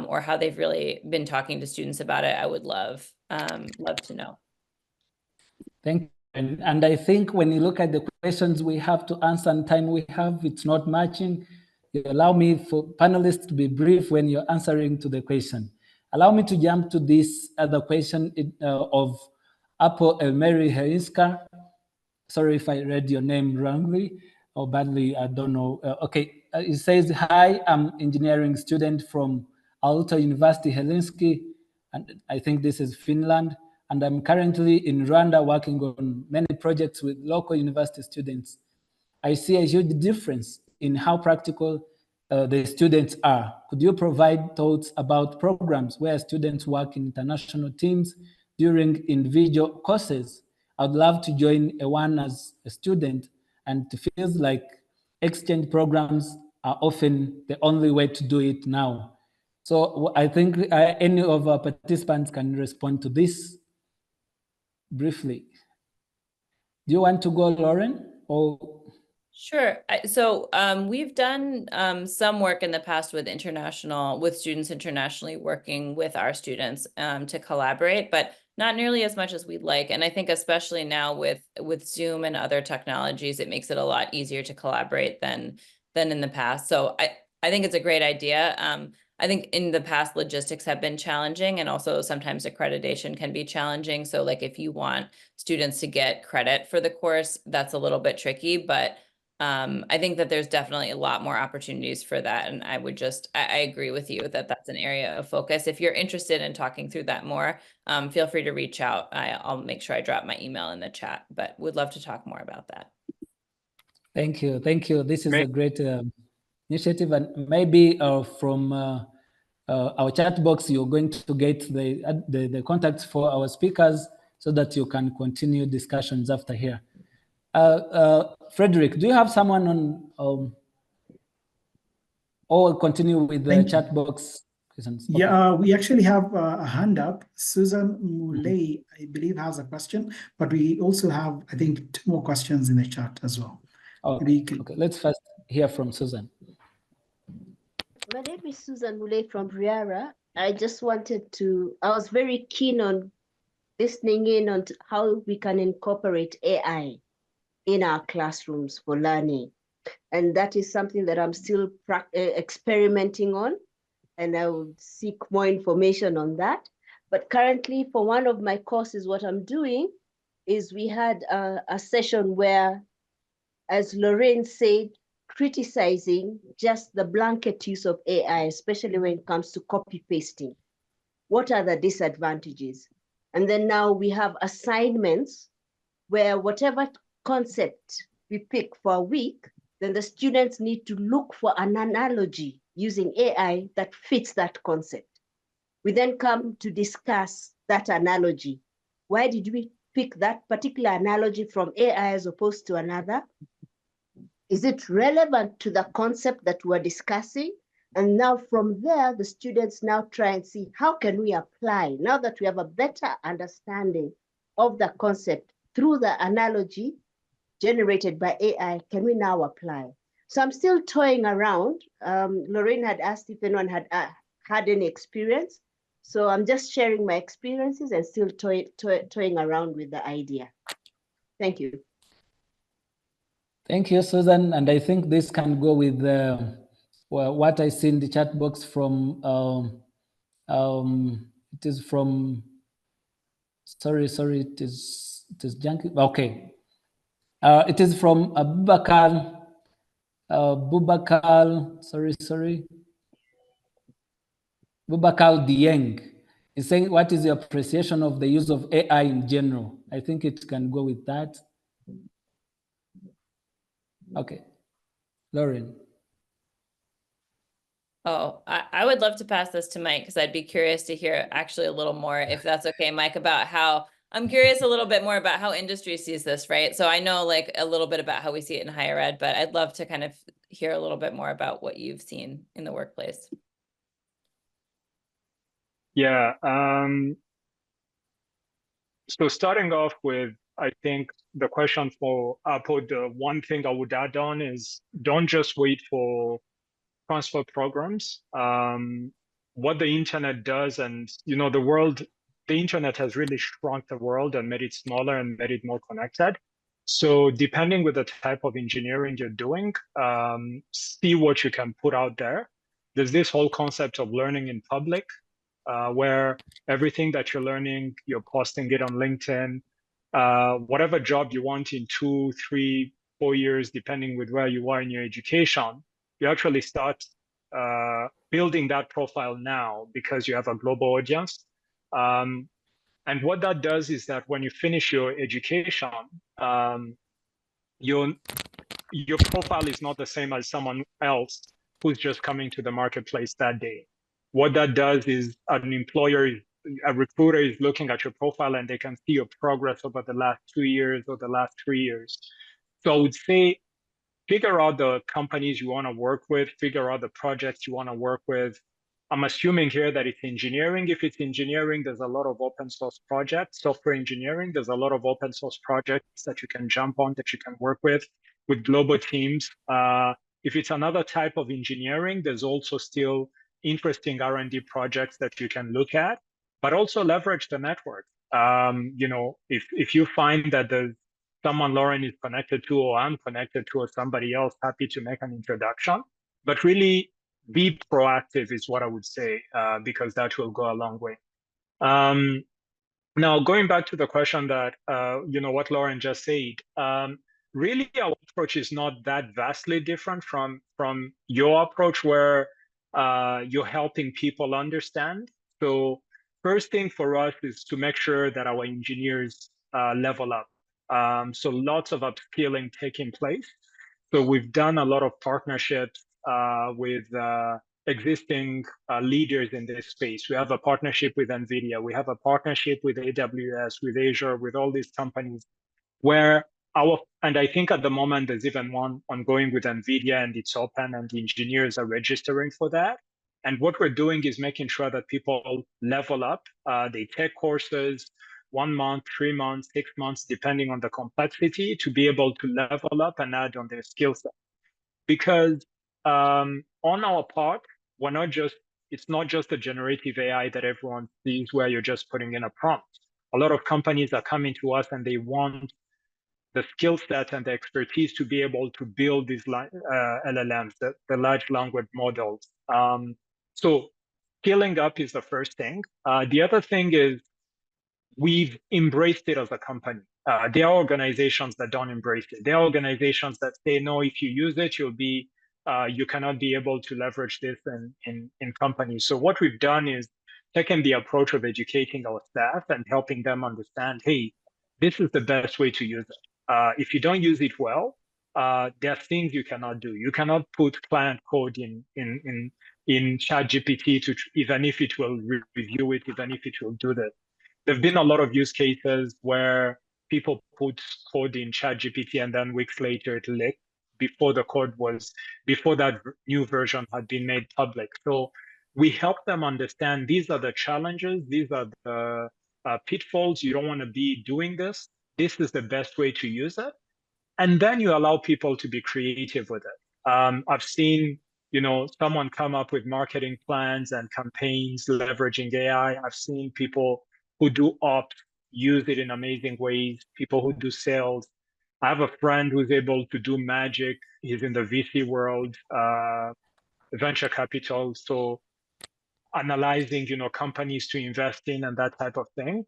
or how they've really been talking to students about it. I would love to know. Thank you. And I think when you look at the questions we have to answer and time we have, it's not matching. You allow me for panelists to be brief when you're answering to the question. Allow me to jump to this other question of Apple Mary Herinska. Sorry if I read your name wrongly or badly, I don't know. Okay, it says, hi, I'm engineering student from Aalto University, Helsinki, and I think this is Finland, and I'm currently in Rwanda working on many projects with local university students. I see a huge difference in how practical the students are. Could you provide thoughts about programs where students work in international teams during individual courses? I'd love to join one as a student, and it feels like exchange programs are often the only way to do it now. So I think any of our participants can respond to this briefly. Do you want to go, Lauren? Or Sure. So we've done some work in the past with students internationally working with our students to collaborate, but not nearly as much as we'd like. And I think especially now with Zoom and other technologies, it makes it a lot easier to collaborate than in the past. So I think it's a great idea. I think in the past, logistics have been challenging, and also sometimes accreditation can be challenging. So like if you want students to get credit for the course, that's a little bit tricky, but I think that there's definitely a lot more opportunities for that. And I agree with you that that's an area of focus. If you're interested in talking through that more, feel free to reach out. I'll make sure I drop my email in the chat, but would love to talk more about that. Thank you. Thank you. This is a great initiative, and maybe from our chat box, you're going to get the contacts for our speakers so that you can continue discussions after here. Frederick, do you have someone on, or continue with the chat box questions? Okay. Yeah, we actually have a hand up. Susan Muley, I believe, has a question, but we also have, I think, 2 more questions in the chat as well. Okay, let's first hear from Susan. My name is Susan Muley from Riara. I was very keen on listening in on how we can incorporate AI in our classrooms for learning. And that is something that I'm still experimenting on, and I will seek more information on that. But currently, for one of my courses, what I'm doing is we had a session where, as Lorraine said, criticizing just the blanket use of AI, especially when it comes to copy pasting. What are the disadvantages? And then now we have assignments where whatever concept we pick for a week, then the students need to look for an analogy using AI that fits that concept. We then come to discuss that analogy. Why did we pick that particular analogy from AI as opposed to another? Is it relevant to the concept that we're discussing? And now from there, the students now try and see how can we apply, now that we have a better understanding of the concept through the analogy generated by AI, can we now apply? So I'm still toying around. Lorraine had asked if anyone had had any experience. So I'm just sharing my experiences and still toying around with the idea. Thank you. Thank you, Susan. And I think this can go with what I see in the chat box from, it is from, sorry, it is junky. Okay. It is from Bubakar, Bubakar Dieng. He's saying, what is your appreciation of the use of AI in general? I think it can go with that. Okay, Lauren. Oh, I would love to pass this to Mike, because I'd be curious to hear actually a little more, if that's okay, Mike, about how, I'm curious a little bit more about how industry sees this, right? So I know like a little bit about how we see it in higher ed, but I'd love to kind of hear a little bit more about what you've seen in the workplace. Yeah. So starting off with, I think the question for Apo, the one thing I would add on is don't just wait for transfer programs. What the internet does, and the internet has really shrunk the world and made it smaller and made it more connected. So depending with the type of engineering you're doing, see what you can put out there. There's this whole concept of learning in public, where everything that you're learning, you're posting it on LinkedIn. Whatever job you want in 2, 3, 4 years, depending with where you are in your education, you actually start building that profile now because you have a global audience. And what that does is that when you finish your education, your profile is not the same as someone else who's just coming to the marketplace that day. What that does is a recruiter is looking at your profile and they can see your progress over the last 2 years or the last 3 years. So I would say, figure out the companies you want to work with, figure out the projects you want to work with. I'm assuming here that it's engineering. If it's engineering, there's a lot of open source projects. Software engineering, there's a lot of open source projects that you can jump on, that you can work with global teams. If it's another type of engineering, there's also still interesting R&D projects that you can look at, but also leverage the network. If you find that there's someone Lauren is connected to, or I'm connected to, or somebody else, happy to make an introduction. But really be proactive is what I would say, because that will go a long way. Now, going back to the question that, what Lauren just said, really our approach is not that vastly different from your approach, where you're helping people understand. So first thing for us is to make sure that our engineers level up. So lots of upskilling taking place. So we've done a lot of partnerships with existing leaders in this space. We have a partnership with NVIDIA. We have a partnership with AWS, with Azure, with all these companies, where and I think at the moment there's even one ongoing with NVIDIA, and it's open and the engineers are registering for that. And what we're doing is making sure that people level up. They take courses, 1 month, 3 months, 6 months, depending on the complexity, to be able to level up and add on their skill set. Because on our part, it's not just a generative AI that everyone sees where you're just putting in a prompt. A lot of companies are coming to us and they want the skill set and the expertise to be able to build these LLMs, the large language models. So scaling up is the first thing. The other thing is we've embraced it as a company. There are organizations that don't embrace it. There are organizations that say, no, if you use it, you cannot be able to leverage this in companies. So what we've done is taken the approach of educating our staff and helping them understand, hey, this is the best way to use it. If you don't use it well, there are things you cannot do. You cannot put client code in ChatGPT to even if it will review it, even if it will do that. There've been a lot of use cases where people put code in ChatGPT and then weeks later it leaked before that new version had been made public. So we help them understand these are the challenges, these are the pitfalls. You don't want to be doing this. This is the best way to use it. And then you allow people to be creative with it. I've seen, someone come up with marketing plans and campaigns leveraging AI. I've seen people who do ops use it in amazing ways, people who do sales. I have a friend who's able to do magic. He's in the VC world, venture capital. So analyzing, companies to invest in and that type of thing.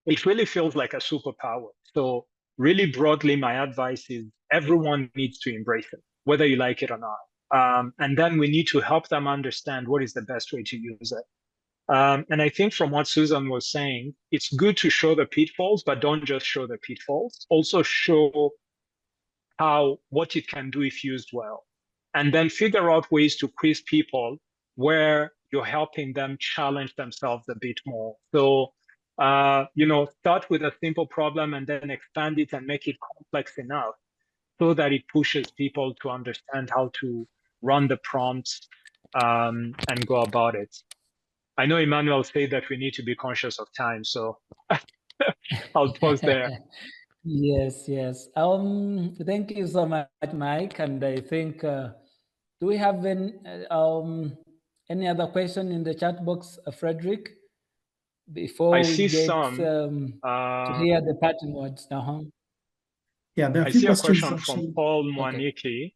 It really feels like a superpower. So really broadly, my advice is everyone needs to embrace it, whether you like it or not. And then we need to help them understand what is the best way to use it. And I think from what Susan was saying, it's good to show the pitfalls, but don't just show the pitfalls. Also show what it can do if used well. And then figure out ways to quiz people where you're helping them challenge themselves a bit more. So, start with a simple problem and then expand it and make it complex enough so that it pushes people to understand how to run the prompts and go about it. I know Emmanuel said that we need to be conscious of time, so I'll pause there. Yes. Thank you so much, Mike. And I think, do we have any other question in the chat box, Frederick? Before I we see get some. to hear the parting words. Yeah, there are a I few see a questions question actually. from Paul Mwaniki.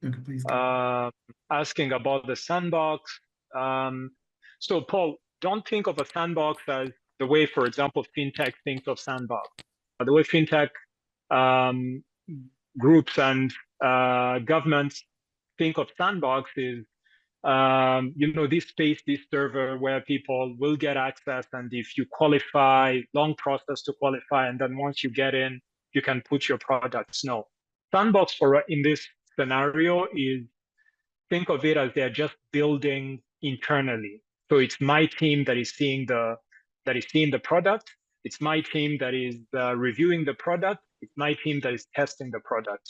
Okay, please go. Asking about the sandbox. So Paul, don't think of a sandbox as the way, for example, fintech thinks of sandbox. The way fintech groups and governments think of sandbox is, this space, this server where people will get access, and if you qualify, long process to qualify, and then once you get in, you can put your products. No, sandbox in this scenario is, think of it as they're just building internally. So it's my team that is seeing the product. It's my team that is reviewing the product. It's my team that is testing the product.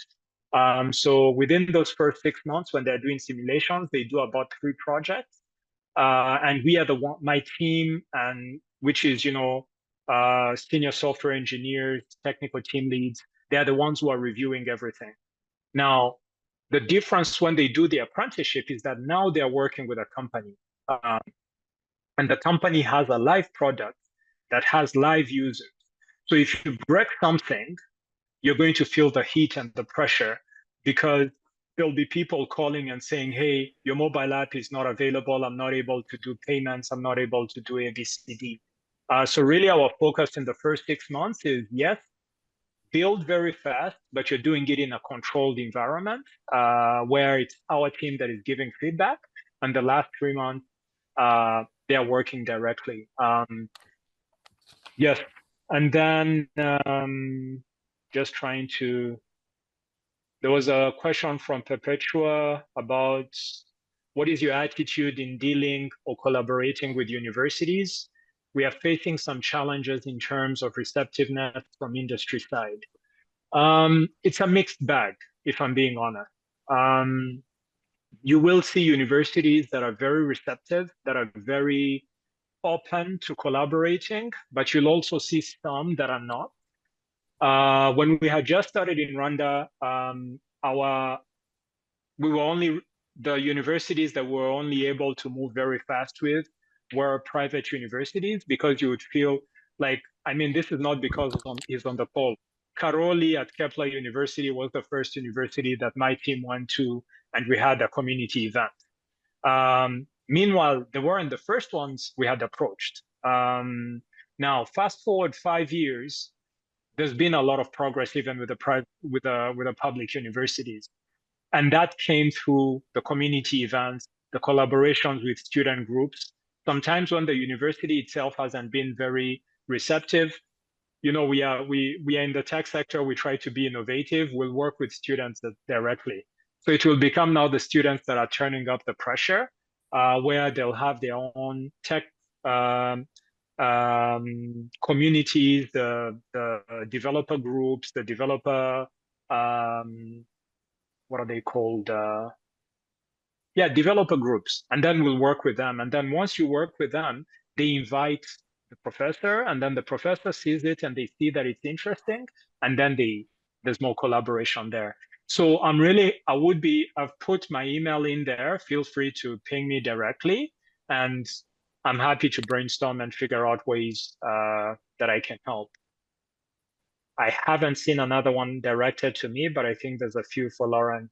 So within those first 6 months, when they're doing simulations, they do about 3 projects. And we are my team, and which is, senior software engineers, technical team leads, they're the ones who are reviewing everything. Now, the difference when they do the apprenticeship is that now they're working with a company. And the company has a live product that has live users. So if you break something, you're going to feel the heat and the pressure, because there'll be people calling and saying, hey, your mobile app is not available. I'm not able to do payments. I'm not able to do ABCD. So really our focus in the first 6 months is, yes, build very fast, but you're doing it in a controlled environment where it's our team that is giving feedback. And the last 3 months, they're working directly. Yes. And then just trying to, there was a question from Perpetua about what is your attitude in dealing or collaborating with universities? We are facing some challenges in terms of receptiveness from industry side. It's a mixed bag, if I'm being honest. You will see universities that are very receptive, that are very open to collaborating, but you'll also see some that are not. When we had just started in Rwanda, the universities that were only able to move very fast with were private universities, because you would feel like, I mean, this is not because he's on the poll. Karoli at Kepler University was the first university that my team went to, and we had a community event. Meanwhile, they weren't the first ones we had approached. Now, fast forward 5 years, there's been a lot of progress even with the public universities. And that came through the community events, the collaborations with student groups. Sometimes when the university itself hasn't been very receptive, you know, we are in the tech sector, we try to be innovative, we'll work with students directly. So it will become now the students that are turning up the pressure, where they'll have their own tech communities, the developer groups, the developer, what are they called? Developer groups. And then we'll work with them. And then once you work with them, they invite the professor, and then the professor sees it and they see that it's interesting. And then there's more collaboration there. So I've put my email in there. Feel free to ping me directly. And I'm happy to brainstorm and figure out ways that I can help. I haven't seen another one directed to me, but I think there's a few for Lauren.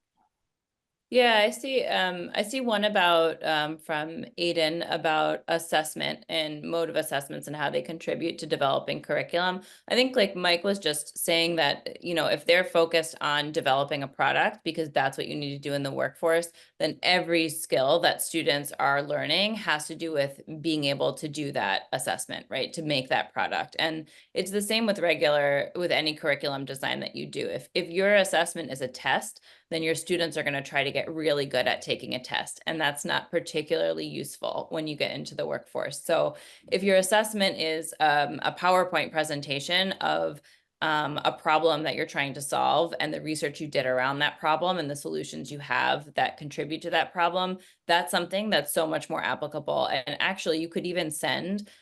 Yeah, I see one about from Aiden about assessment and mode of assessments and how they contribute to developing curriculum. I think like Mike was just saying that, you know, if they're focused on developing a product because that's what you need to do in the workforce, then every skill that students are learning has to do with being able to do that assessment, right? To make that product. And it's the same with any curriculum design that you do. If your assessment is a test, then your students are going to try to get really good at taking a test. And that's not particularly useful when you get into the workforce. So if your assessment is a PowerPoint presentation of a problem that you're trying to solve and the research you did around that problem and the solutions you have that contribute to that problem, that's something that's so much more applicable. And actually, you could even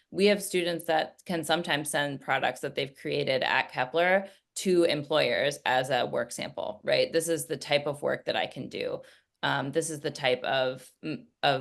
we have students that can sometimes send products that they've created at Kepler to employers as a work sample, right? This is the type of work that I can do. This is the type of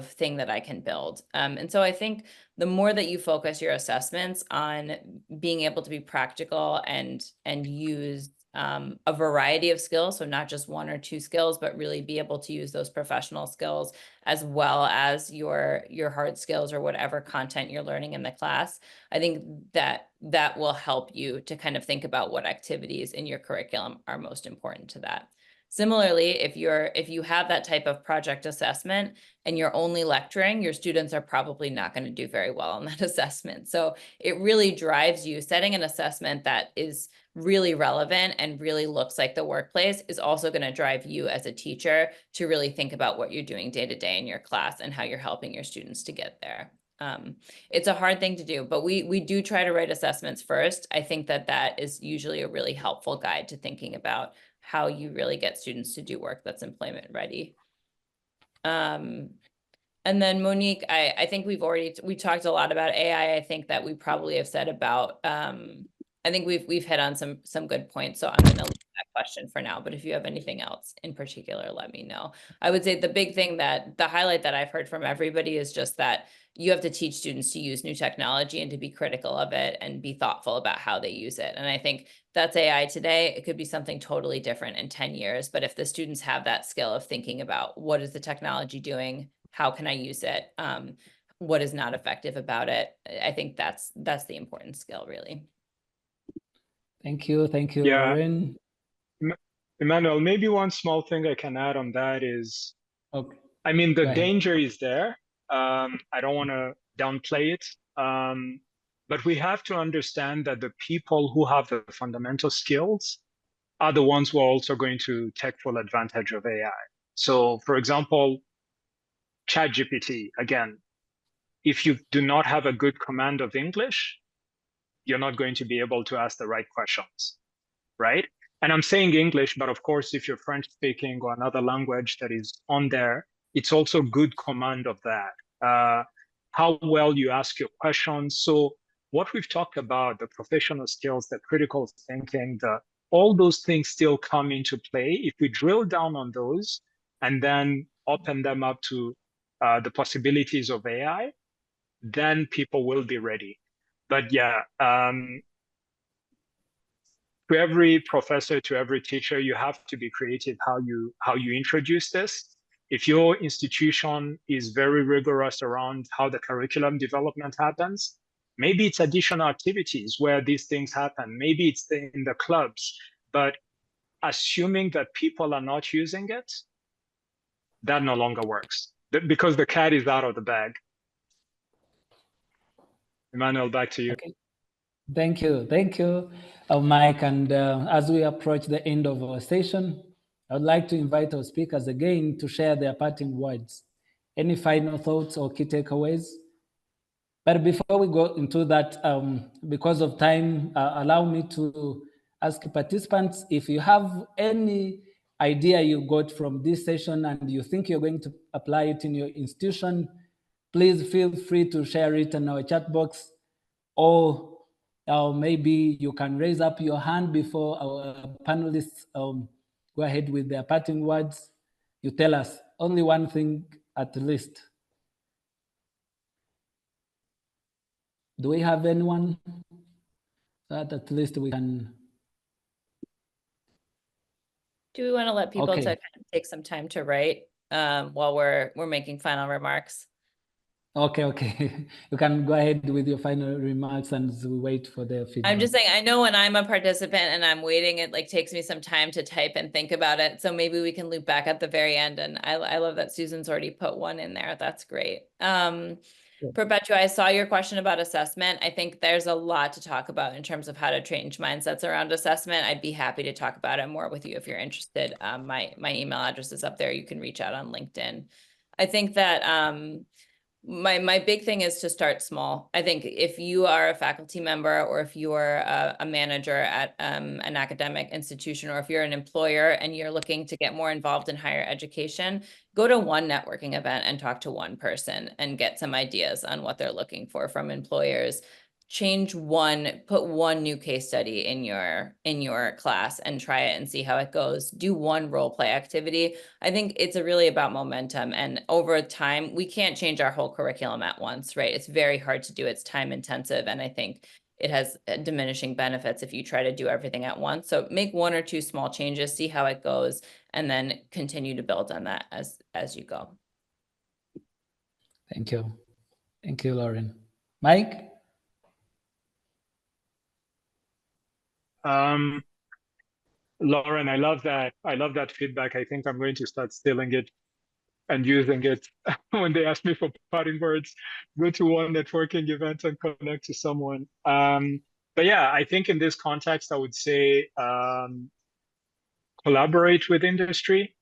thing that I can build. And so I think the more that you focus your assessments on being able to be practical and use a variety of skills, so not just one or two skills, but really be able to use those professional skills as well as your hard skills or whatever content you're learning in the class, I think that will help you to kind of think about what activities in your curriculum are most important to that. Similarly, if you have that type of project assessment and you're only lecturing, your students are probably not going to do very well on that assessment. So it really drives you. Setting an assessment that is really relevant and really looks like the workplace is also going to drive you as a teacher to really think about what you're doing day to day in your class and how you're helping your students to get there. It's a hard thing to do, but we do try to write assessments first. I think that is usually a really helpful guide to thinking about how you really get students to do work that's employment ready. And then Monique, I think we talked a lot about AI. I think that we probably have said about, I think we've hit on some good points. So I'm going to leave that question for now, but if you have anything else in particular, let me know. I would say the big thing the highlight that I've heard from everybody is just that you have to teach students to use new technology and to be critical of it and be thoughtful about how they use it. And I think that's AI today. It could be something totally different in 10 years. But if the students have that skill of thinking about what is the technology doing, how can I use it, what is not effective about it, I think that's the important skill, really. Thank you, Yeah. Lauren. Emmanuel, maybe one small thing I can add on that is, Okay. I mean, the Go ahead. danger is there. I don't want to downplay it. But we have to understand that the people who have the fundamental skills are the ones who are also going to take full advantage of AI. So, for example, ChatGPT, again, if you do not have a good command of English, you're not going to be able to ask the right questions, right? And I'm saying English, but of course, if you're French speaking or another language that is on there, it's also good command of that. How well you ask your questions. So what we've talked about, the professional skills, the critical thinking, all those things still come into play. If we drill down on those and then open them up to the possibilities of AI, then people will be ready. But yeah, to every professor, to every teacher, you have to be creative how you introduce this. If your institution is very rigorous around how the curriculum development happens, maybe it's additional activities where these things happen. Maybe it's in the clubs, but assuming that people are not using it, that no longer works because the cat is out of the bag. Emmanuel, back to you. Okay. Thank you, Mike. And as we approach the end of our session, I would like to invite our speakers again to share their parting words. Any final thoughts or key takeaways? But before we go into that, because of time, allow me to ask participants if you have any idea you got from this session and you think you're going to apply it in your institution, please feel free to share it in our chat box, or maybe you can raise up your hand before our panelists go ahead with their parting words. You tell us only one thing at least. Do we have anyone that at least we can? Do we want to let people to kind of take some time to write while we're making final remarks? Okay. You can go ahead with your final remarks and wait for their feedback. I'm just saying, I know when I'm a participant and I'm waiting, it like takes me some time to type and think about it. So maybe we can loop back at the very end. And I love that Susan's already put one in there. That's great. Perpetua, I saw your question about assessment. I think there's a lot to talk about in terms of how to change mindsets around assessment. I'd be happy to talk about it more with you if you're interested. My email address is up there. You can reach out on LinkedIn. I think that my big thing is to start small. I think if you are a faculty member or if you are a manager at an academic institution, or if you're an employer and you're looking to get more involved in higher education, go to one networking event and talk to one person and get some ideas on what they're looking for from employers. Put one new case study in your class and try it and see how it goes. Do one role play activity. I think it's really about momentum, and over time, we can't change our whole curriculum at once, right? It's very hard to do. It's time intensive. And I think it has diminishing benefits if you try to do everything at once. So make one or two small changes, see how it goes, and then continue to build on that as you go. Thank you. Thank you, Lauren. Mike? Lauren, I love that. I love that feedback. I think I'm going to start stealing it and using it when they ask me for parting words. Go to one networking event and connect to someone. But yeah, I think in this context, I would say collaborate with industry,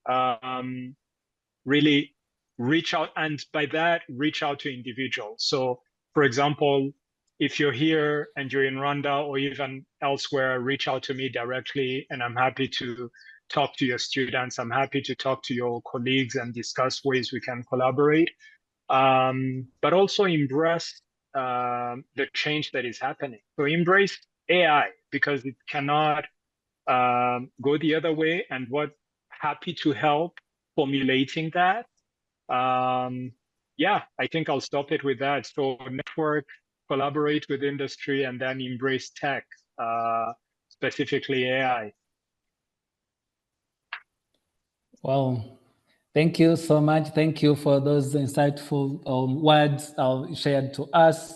really reach out, and by that, reach out to individuals. So for example, if you're here and you're in Rwanda or even elsewhere, reach out to me directly, and I'm happy to talk to your students. I'm happy to talk to your colleagues and discuss ways we can collaborate. But also embrace the change that is happening. So embrace AI, because it cannot go the other way, and happy to help formulating that. Yeah, I think I'll stop it with that. So network, collaborate with industry, and then embrace tech, specifically AI. Well, thank you so much. Thank you for those insightful words shared to us.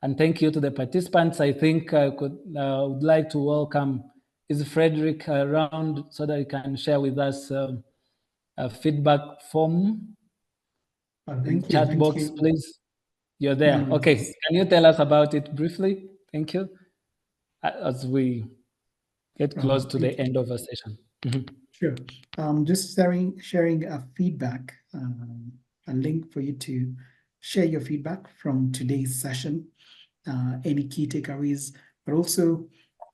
And thank you to the participants. I think I would like to welcome, is Frederick around so that he can share with us a feedback form? Thank you. Chat Thank box, you. please. You're there. Okay, can you tell us about it briefly? Thank you. As we get close to the end of our session. Sure. Just sharing a feedback, a link for you to share your feedback from today's session, any key takeaways, but also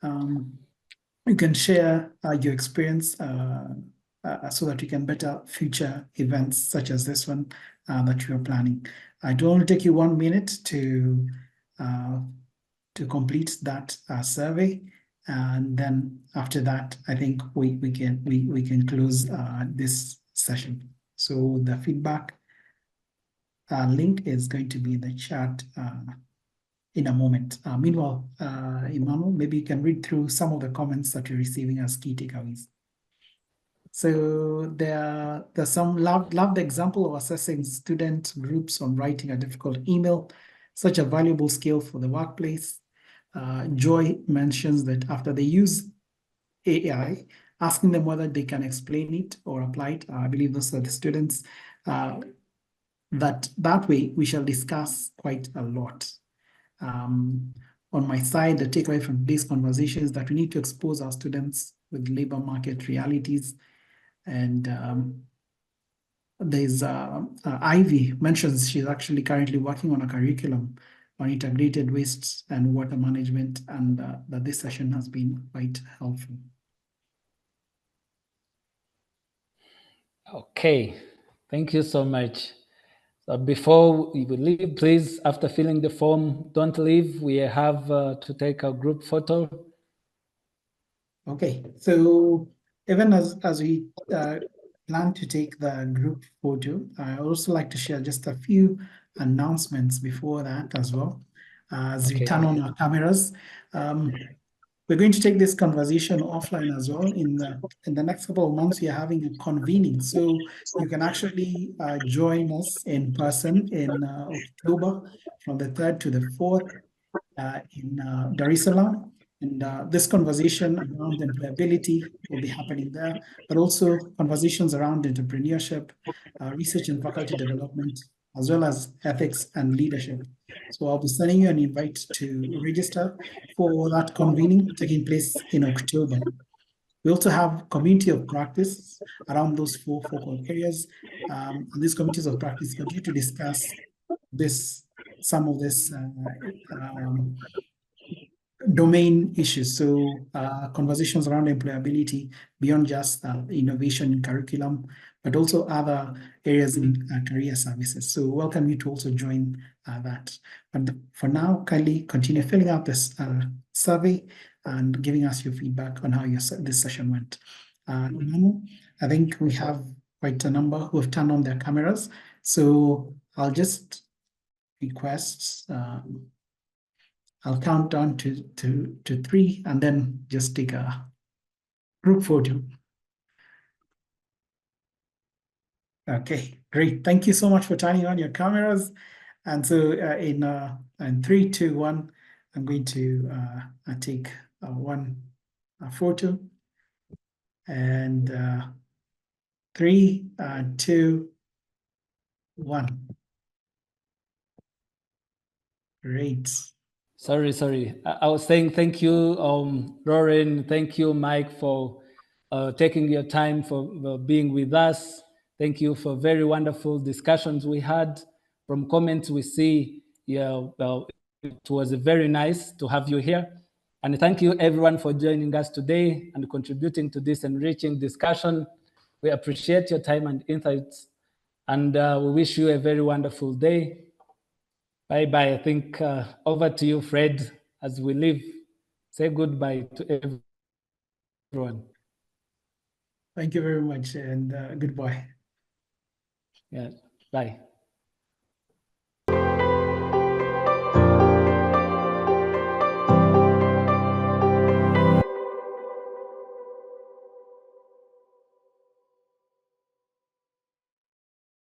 you can share your experience so that you can better future events such as this one that you are planning. It will only take you 1 minute to complete that survey, and then after that, I think we can close this session. So the feedback link is going to be in the chat in a moment. Meanwhile, Emmanuel, maybe you can read through some of the comments that you're receiving as key takeaways. So there's some love the example of assessing student groups on writing a difficult email, such a valuable skill for the workplace. Joy mentions that after they use AI, asking them whether they can explain it or apply it, I believe those are the students, that way we shall discuss quite a lot. On my side, the takeaway from this conversation is that we need to expose our students with labor market realities. And there's Ivy mentions she's actually currently working on a curriculum on integrated waste and water management, and that this session has been quite helpful. Okay, thank you so much. So before we leave, please, after filling the form, don't leave. We have to take a group photo. Okay, so even as we plan to take the group photo, I also like to share just a few announcements before that as well. As we turn on our cameras, we're going to take this conversation offline as well. In the next couple of months, we are having a convening, so you can actually join us in person in October from the 3rd to the 4th in Dar es Salaam. And this conversation around employability will be happening there, but also conversations around entrepreneurship, research and faculty development, as well as ethics and leadership. So I'll be sending you an invite to register for that convening taking place in October. We also have community of practice around those four focal areas. And these communities of practice continue to discuss some of this domain issues. So conversations around employability beyond just innovation in curriculum, but also other areas in career services. So welcome you to also join that. But for now, kindly continue filling out this survey and giving us your feedback on how this session went. I think we have quite a number who have turned on their cameras. So I'll just request I'll count down to 3 and then just take a group photo. Okay, great. Thank you so much for turning on your cameras. And so in 3, 2, 1, I'm going to take one photo. And 3, 2, 1. Great. Sorry. I was saying thank you, Lauren. Thank you, Mike, for taking your time for being with us. Thank you for very wonderful discussions we had. From comments we see, it was very nice to have you here. And thank you everyone for joining us today and contributing to this enriching discussion. We appreciate your time and insights, and we wish you a very wonderful day. Bye-bye. I think over to you, Fred, as we leave. Say goodbye to everyone. Thank you very much, and goodbye. Yeah, bye.